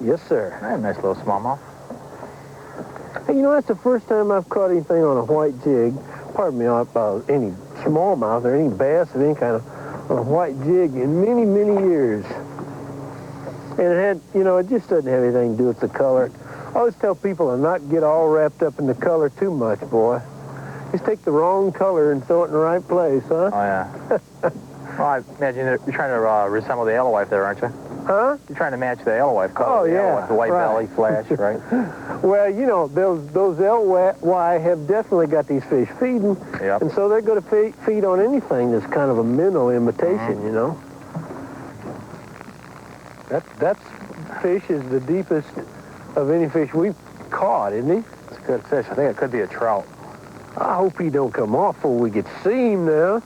Yes, sir. Nice little smallmouth. Hey, you know, that's the first time I've caught anything on a white jig. Pardon me, any smallmouth or any bass of any kind on a white jig in many, many years. And it just doesn't have anything to do with the color. I always tell people to not get all wrapped up in the color too much, boy. Just take the wrong color and throw it in the right place, huh? Oh, yeah. Well, I imagine you're trying to resemble the alewife there, aren't you? Huh? You're trying to match the alewife color. Oh, yeah. With the white belly, flash, right? Well, you know, those LY have definitely got these fish feeding. Yep. And so they're going to feed on anything that's kind of a mental imitation, you know? That fish is the deepest of any fish we've caught, isn't he? It's a good fish. I think it could be a trout. I hope he don't come off before we get to see him now.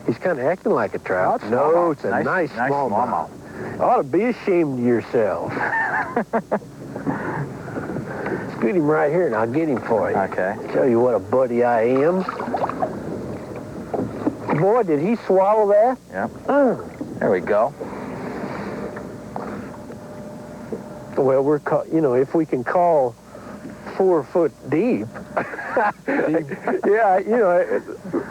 He's kind of acting like a trout. No, it's a nice smallmouth. Ought to be ashamed of yourself. Scoot him right here and I'll get him for you. Okay. Tell you what a buddy I am. Boy, did he swallow that? Yep. There we go. Well, if we can call 4 foot deep. Yeah,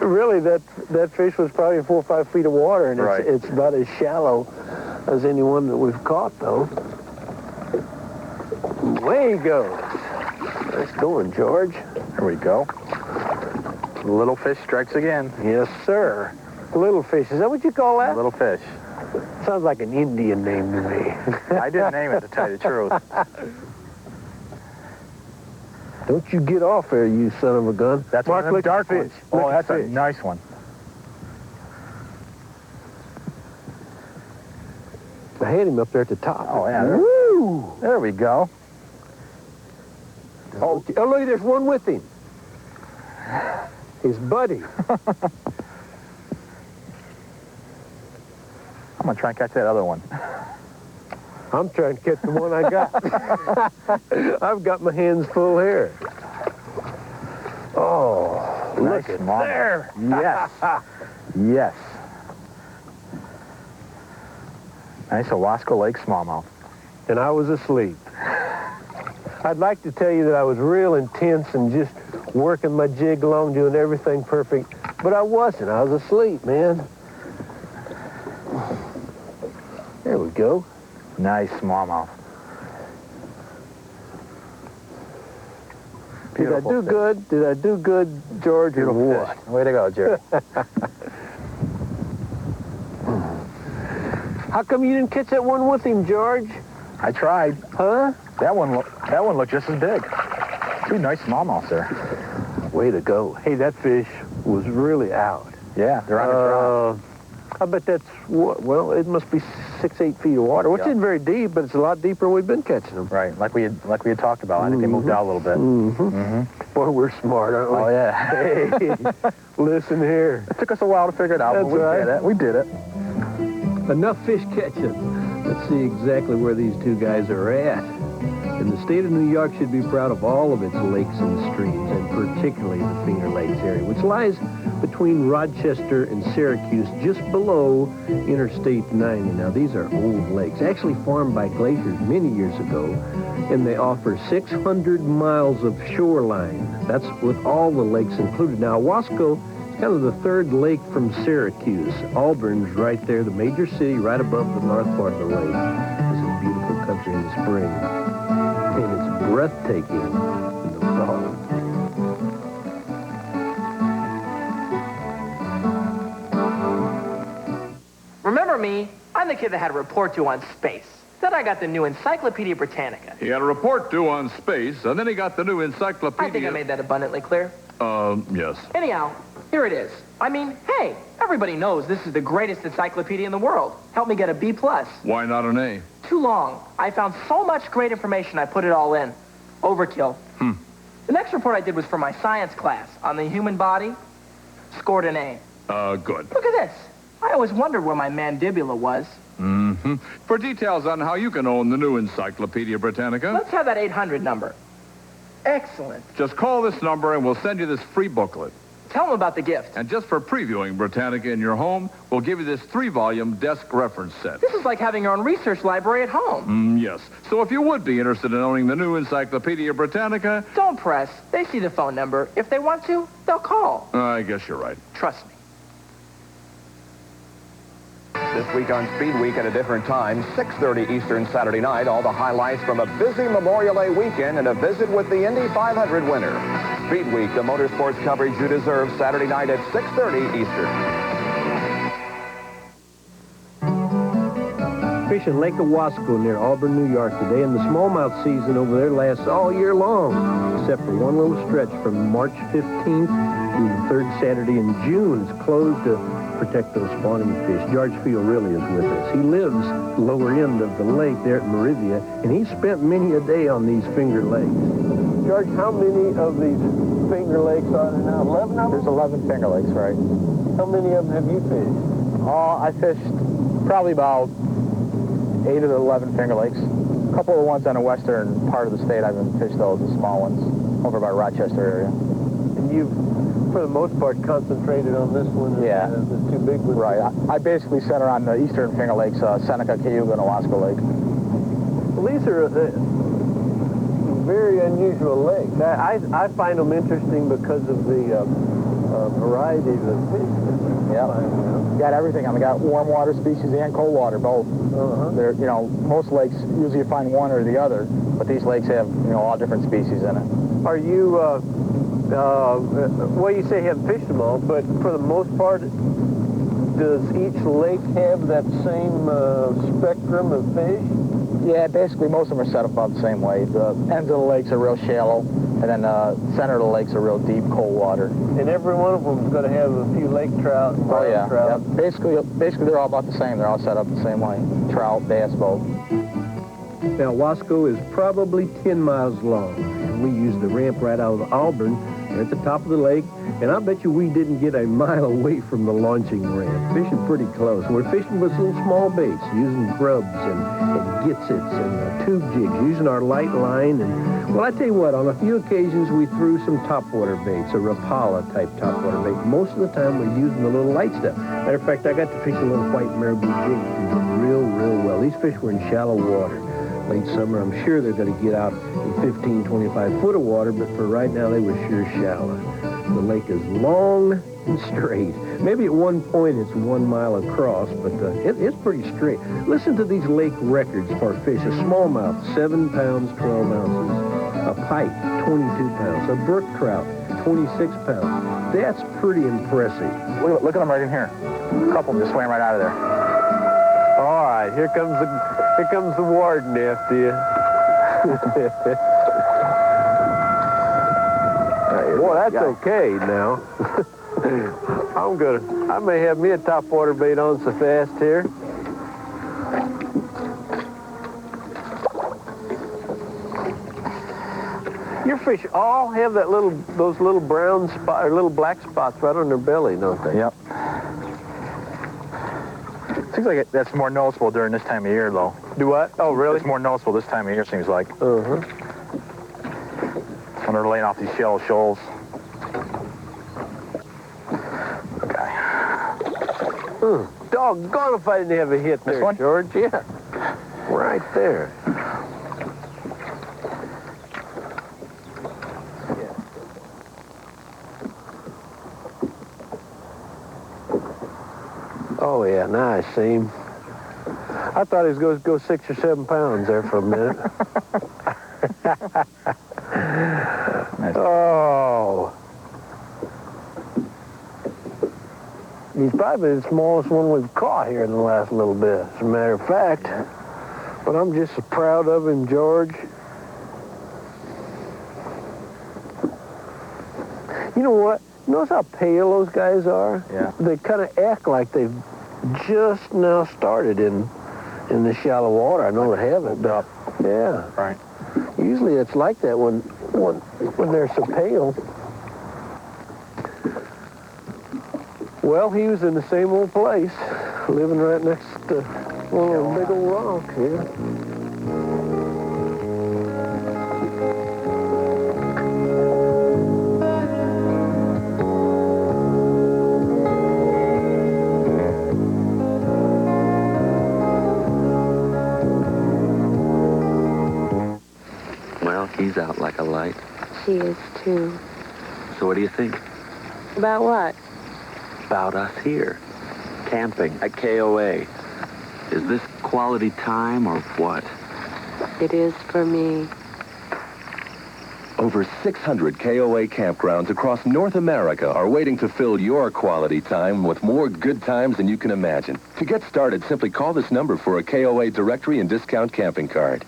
really that fish was probably 4 or 5 feet of water, and right. It's about as shallow as any one that we've caught, though. Away he goes. Nice going, George. There we go. Little fish strikes again. Yes, sir. Little fish. Is that what you call that? Little fish. Sounds like an Indian name to me. I didn't name it, to tell you the truth. Don't you get off there, you son of a gun. That's Mark, one of them dark fish. ones. Oh, that's a nice one. I had him up there at the top. Oh, yeah. Woo! There we go. Oh, look, there's one with him. His buddy. I'm going to try and catch that other one. I'm trying to catch the one I got. I've got my hands full here. Oh, nice look at small. there. Yes. Yes. Nice Owasco Lake smallmouth. And I was asleep. I'd like to tell you that I was real intense and just working my jig along, doing everything perfect, but I wasn't. I was asleep, man. There we go. Nice smallmouth. Did I do good? Did I do good, George, Beautiful or what? Fish. Way to go, Jerry. How come you didn't catch that one with him, George? I tried. Huh? That one looked just as big. Two nice smallmouths there. Way to go. Hey, that fish was really out. Yeah, they're on the trout. I bet that's, well, it must be 6, 8 feet of water, which isn't very deep, but it's a lot deeper than we've been catching them. Right, like we had talked about. I think they moved out a little bit. Boy, we're smart, aren't we? Oh, yeah. Hey, listen here. It took us a while to figure it out, but we did it. We did it. Enough fish catching. Let's see exactly where these two guys are at. And the state of New York should be proud of all of its lakes and streams, and particularly the Finger Lakes area, which lies between Rochester and Syracuse, just below Interstate 90. Now, these are old lakes, actually formed by glaciers many years ago, and they offer 600 miles of shoreline. That's with all the lakes included. Now, Wasco is kind of the third lake from Syracuse. Auburn's right there, the major city right above the north part of the lake. This is a beautiful country in the spring, and it's breathtaking in the fall. Remember me? I'm the kid that had a report due on space. Then I got the new Encyclopedia Britannica. He had a report due on space, and then he got the new encyclopedia. I think I made that abundantly clear. Yes. Anyhow, here it is. I mean, hey, everybody knows this is the greatest encyclopedia in the world. Help me get a B+. Why not an A? Too long. I found so much great information, I put it all in. Overkill. The next report I did was for my science class on the human body. Scored an A. Good. Look at this. I always wondered where my mandibula was. For details on how you can own the new Encyclopedia Britannica, Let's have that 800 number. Excellent. just call this number and we'll send you this free booklet. Tell them about the gift. And just for previewing Britannica in your home, we'll give you this 3-volume desk reference set. This is like having your own research library at home. Yes. So if you would be interested in owning the new Encyclopedia Britannica, Don't press. They see the phone number. If they want to, they'll call. I guess you're right. Trust me. This week on Speed Week at a different time, 6:30 Eastern Saturday night, all the highlights from a busy Memorial Day weekend and a visit with the Indy 500 winner. Speed Week, the motorsports coverage you deserve, Saturday night at 6:30 Eastern. Fishing Lake Owasco near Auburn, New York today, and the smallmouth season over there lasts all year long, except for one little stretch from March 15th through the third Saturday in June. It's closed to protect those spawning fish. George Fiorilli is with us. He lives lower end of the lake there at Merivia, and he spent many a day on these Finger Lakes. George, how many of these Finger Lakes are there now? 11 of them? There's 11 Finger Lakes, right? How many of them have you fished? I fished probably about 8 of the 11 Finger Lakes. A couple of the ones on the western part of the state, I haven't fished those, the small ones, over by Rochester area. And you've, for the most part, concentrated on this one. Yeah. The two big ones. Right. I basically center on the eastern Finger Lakes, Seneca, Cayuga, and Owasco Lake. Well, these are very unusual lakes. I find them interesting because of the variety of the fish. Yeah. Got everything. I mean, got warm water species and cold water, both. They're, most lakes, usually you find one or the other, but these lakes have, all different species in it. Are you, well, you say you haven't fished them all, but for the most part, does each lake have that same spectrum of fish? Yeah, basically most of them are set up about the same way. The ends of the lakes are real shallow, and then the center of the lakes are real deep, cold water. And every one of them is going to have a few lake trout and brown trout. Yeah. Basically they're all about the same. They're all set up the same way. Trout, bass, both. Now, Wasco is probably 10 miles long, and we use the ramp right out of Auburn. We're at the top of the lake, and I bet you we didn't get a mile away from the launching ramp. Fishing pretty close. We're fishing with little small baits, using grubs and gitsits and tube jigs, using our light line. And, well, I tell you what, on a few occasions we threw some topwater baits, a Rapala-type topwater bait. Most of the time we're using the little light stuff. Matter of fact, I got to fish a little white marabou jig real well. These fish were in shallow water. Late summer, I'm sure they're going to get out in 15, 25 foot of water, but for right now, they were sure shallow. The lake is long and straight. Maybe at one point it's 1 mile across, but it's pretty straight. Listen to these lake records for fish. A smallmouth, 7 pounds, 12 ounces. A pike, 22 pounds. A brook trout, 26 pounds. That's pretty impressive. Look at them right in here. A couple just swam right out of there. All right, here comes the warden after you. Boy, that's okay now. I may have me a top water bait on so fast here. Your fish all have those little brown spots, or little black spots right on their belly, don't they? Yep. Seems like that's more noticeable during this time of year, though. Do what? Oh, really? It's more noticeable this time of year, seems like. Uh-huh. When they're laying off these shallow shoals. Okay. Doggone if I didn't have a hit there, George. Yeah. Right there. Oh, yeah, now I see him. I thought he was going to go 6 or 7 pounds there for a minute. Oh. He's probably the smallest one we've caught here in the last little bit, as a matter of fact. But I'm just so proud of him, George. You know what? Notice how pale those guys are? Yeah. They kind of act like they've just now started in the shallow water. I know they haven't. Up. Yeah. Right. Usually it's like that when they're so pale. Well, he was in the same old place, living right next to one of those big old rocks, yeah. Well, he's out like a light. She is, too. So what do you think? About what? About us here, camping at KOA. Is this quality time or what? It is for me. Over 600 KOA campgrounds across North America are waiting to fill your quality time with more good times than you can imagine. To get started, simply call this number for a KOA directory and discount camping card.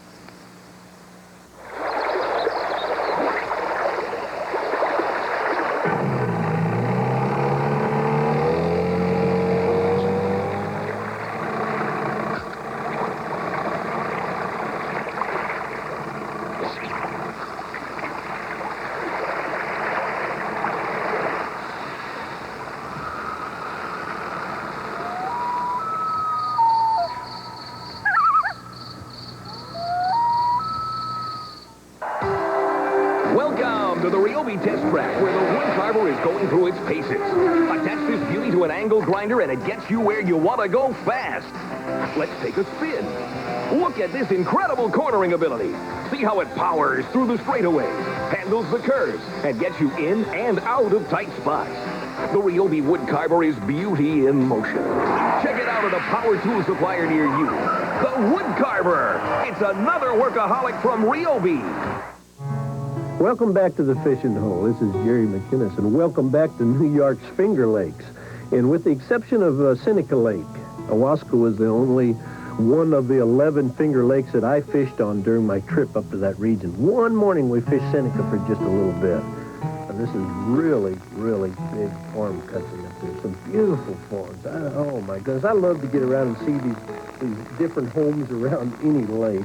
Welcome to the Ryobi test track, where the wood carver is going through its paces. Attach this beauty to an angle grinder and it gets you where you want to go fast. Let's take a spin. Look at this incredible cornering ability. See how it powers through the straightaways, handles the curves, and gets you in and out of tight spots. The Ryobi wood carver is beauty in motion. Check it out at a power tool supplier near you. The Wood Carver. It's another workaholic from Ryobi. Welcome back to the Fishing Hole. This is Jerry McInnes, and welcome back to New York's Finger Lakes. And with the exception of Seneca Lake, Owasco was the only one of the 11 Finger Lakes that I fished on during my trip up to that region. One morning we fished Seneca for just a little bit. And this is really, really big farm country up there. Some beautiful farms. Oh my goodness, I love to get around and see these different homes around any lake.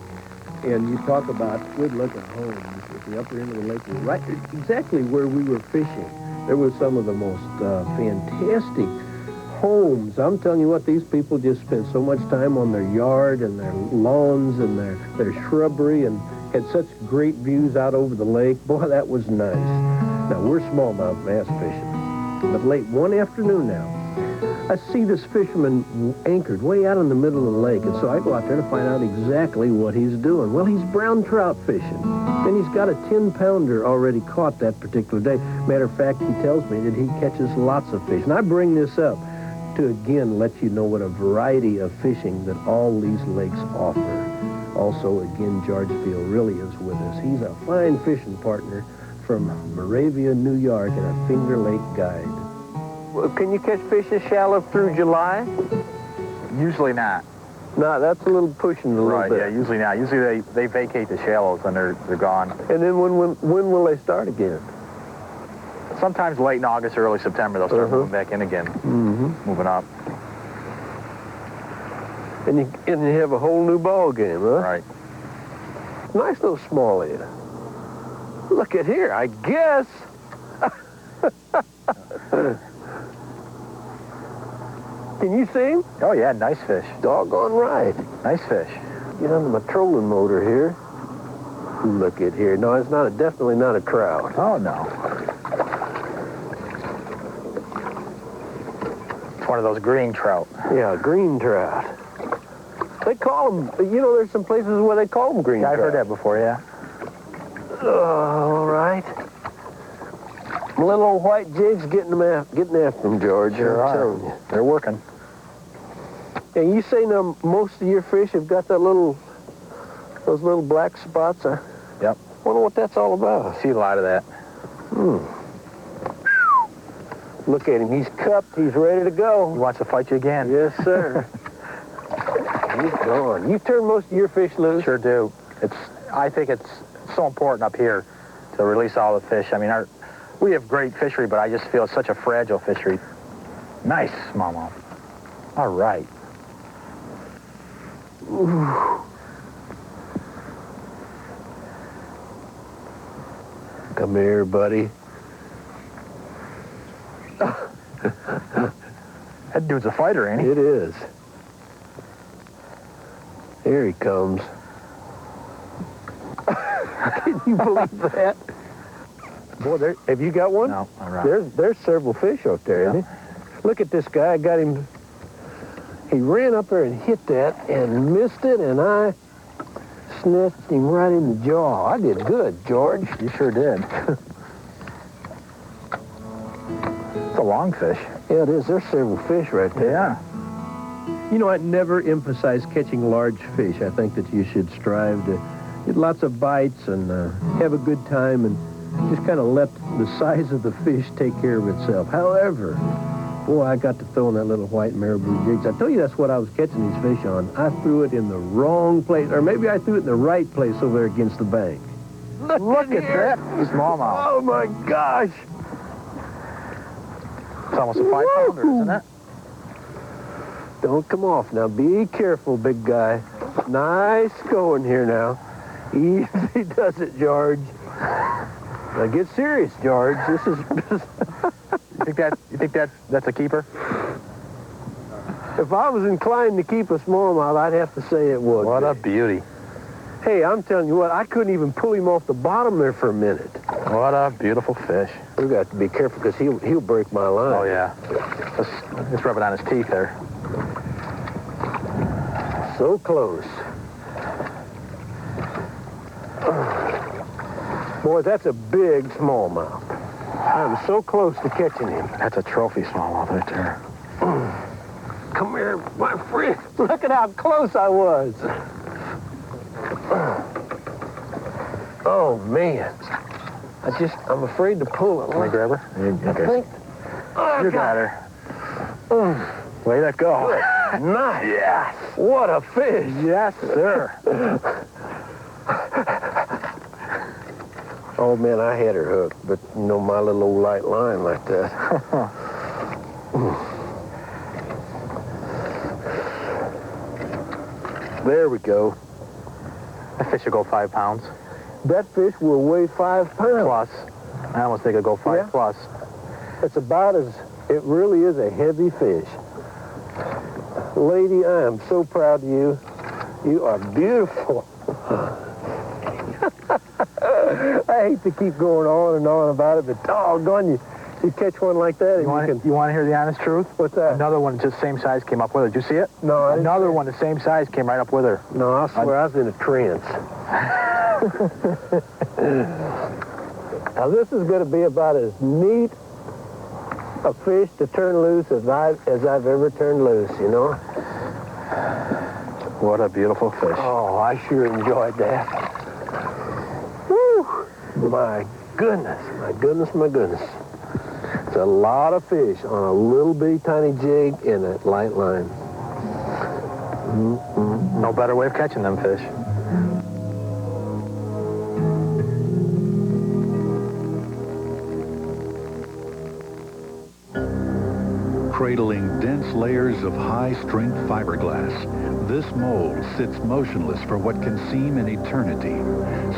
And you talk about good-looking homes at the upper end of the lake, right exactly where we were fishing. There was some of the most fantastic homes. I'm telling you what, these people just spent so much time on their yard and their lawns and their shrubbery and had such great views out over the lake. Boy, that was nice. Now, we're smallmouth bass fishing, but late one afternoon now, I see this fisherman anchored way out in the middle of the lake, and so I go out there to find out exactly what he's doing. Well, he's brown trout fishing, and he's got a 10-pounder already caught that particular day. Matter of fact, he tells me that he catches lots of fish. And I bring this up to, again, let you know what a variety of fishing that all these lakes offer. Also, again, George Field really is with us. He's a fine fishing partner from Moravia, New York, and a Finger Lake guide. Well, can you catch fish this shallow through July? Usually not. No, that's a little pushing a little bit. Right, yeah, usually not. Usually they vacate the shallows and they're gone. And then when will they start again? Sometimes late in August, early September, they'll start moving back in again, moving up. And you have a whole new ball game, huh? Right. Nice little smallie. Look at here, I guess. Can you see him? Oh, yeah, nice fish. Doggone right. Nice fish. Get under my trolling motor here. Look at here. No, it's not definitely not a trout. Oh, no. It's one of those green trout. Yeah, green trout. They call them, you know, there's some places where they call them green trout. I've heard that before, yeah. All right. Little old white jigs getting after them, George. Sure I'm are. telling you. They're working. And you say now most of your fish have got those little black spots. Yep. Wonder what that's all about. I see a lot of that. Look at him. He's cupped. He's ready to go. He wants to fight you again. Yes, sir. He's gone. You turn most of your fish loose? Sure do. I think it's so important up here to release all the fish. I mean, we have great fishery, but I just feel it's such a fragile fishery. Nice smallmouth. All right. Ooh. Come here, buddy. That dude's a fighter, ain't he? It is. Here he comes. Can you believe that? Boy, have you got one? No, all right. There's several fish out there, isn't he? Look at this guy. I got him. He ran up there and hit that and missed it, and I snatched him right in the jaw. I did good, George. You sure did. It's a long fish. Yeah, it is. There's several fish right there. Yeah. You know, I never emphasize catching large fish. I think that you should strive to get lots of bites and have a good time and just kind of let the size of the fish take care of itself. However, boy, I got to throwing that little white marabou jigs. I tell you, that's what I was catching these fish on. I threw it in the wrong place, or maybe I threw it in the right place over there against the bank. Look at that. Smallmouth. Oh, my gosh. It's almost a 5-pounder, isn't it? Don't come off now. Be careful, big guy. Nice going here now. Easy does it, George. Now get serious, George. This is... You think that's a keeper? If I was inclined to keep a smallmouth, I'd have to say it would. What a beauty. Hey, I'm telling you what, I couldn't even pull him off the bottom there for a minute. What a beautiful fish. We've got to be careful because he'll break my line. Oh, yeah. Just rub it on his teeth there. So close. Boy, that's a big smallmouth. I'm so close to catching him. That's a trophy smallmouth right there. Come here, my friend. Look at how close I was. Oh, man. I'm afraid to pull it. Can I grab her? Okay. I think... You got her. Way to go. Nice. Yes. What a fish. Yes, sir. Oh, man, I had her hooked, but, you know, my little old light line like that. There we go. That fish will go 5 pounds. That fish will weigh 5 pounds. Plus. I almost think it'll go 5 plus. It's about as... It really is a heavy fish. Lady, I am so proud of you. You are beautiful. I hate to keep going on and on about it, but doggone you catch one like that. You want to hear the honest truth? What's that? Another one just same size came up with her. Did you see it? No, I Another one the same size came right up with her. No, I swear I was in a trance. Now this is going to be about as neat a fish to turn loose as I've ever turned loose, you know? What a beautiful fish. Oh, I sure enjoyed that. Woo! My goodness, my goodness, my goodness. It's a lot of fish on a little bitty tiny jig and a light line. No better way of catching them fish. cradling dense layers of high-strength fiberglass. This mold sits motionless for what can seem an eternity,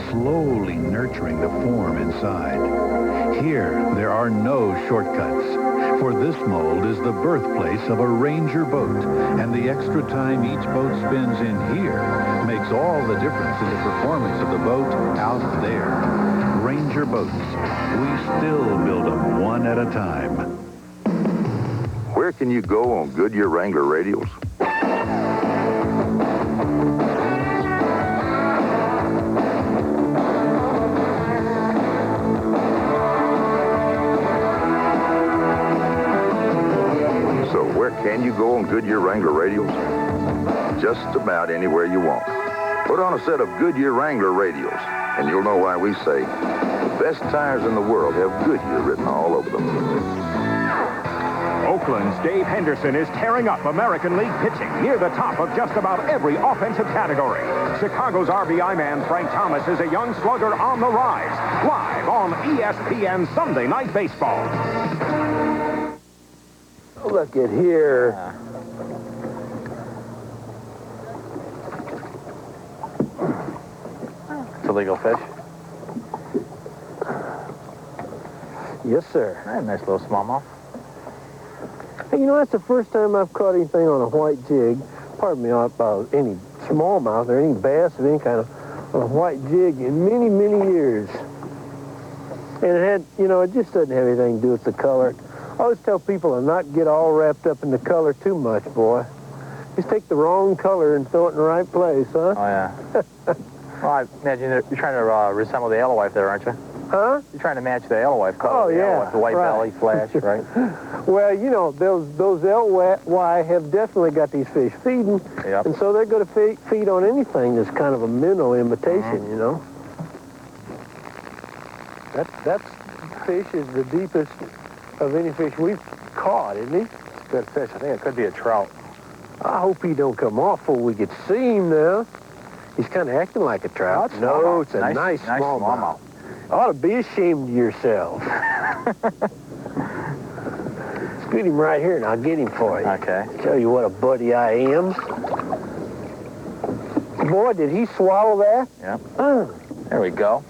slowly nurturing the form inside. Here, there are no shortcuts, for this mold is the birthplace of a Ranger boat, and the extra time each boat spends in here makes all the difference in the performance of the boat out there. Ranger boats. We still build them one at a time. Where can you go on Goodyear Wrangler radials? So where can you go on Goodyear Wrangler radials? Just about anywhere you want. Put on a set of Goodyear Wrangler radials, and you'll know why we say the best tires in the world have Goodyear written all over them. Oakland's Dave Henderson is tearing up American League pitching near the top of just about every offensive category. Chicago's RBI man Frank Thomas is a young slugger on the rise. Live on ESPN Sunday Night Baseball. Look at here. It's a legal fish. Yes, sir. Nice little smallmouth. Hey, you know, that's the first time I've caught anything on a white jig. Pardon me, about any smallmouth or any bass of any kind on a white jig in many, many years. And it had, you know, it just doesn't have anything to do with the color. I always tell people to not get all wrapped up in the color too much, boy. Just take the wrong color and throw it in the right place, huh? Oh, yeah. Well, I imagine you're trying to resemble the alewife there, aren't you? Huh? You're trying to match the alewife color. Oh, yeah. The white right. belly, flash, right? Well, you know, those LY have definitely got these fish feeding, Yep. and so they're going to feed on anything that's kind of a minnow imitation, you know? That fish is the deepest of any fish we've caught, isn't he? Good fish. I think it could be a trout. I hope he don't come off before we get to see him now. He's kind of acting like a trout. No, it's a nice smallmouth. Ought to be ashamed of yourself. Scoot him right here and I'll get him for you. Okay. Tell you what a buddy I am. Boy, did he swallow that? Yep. There we go.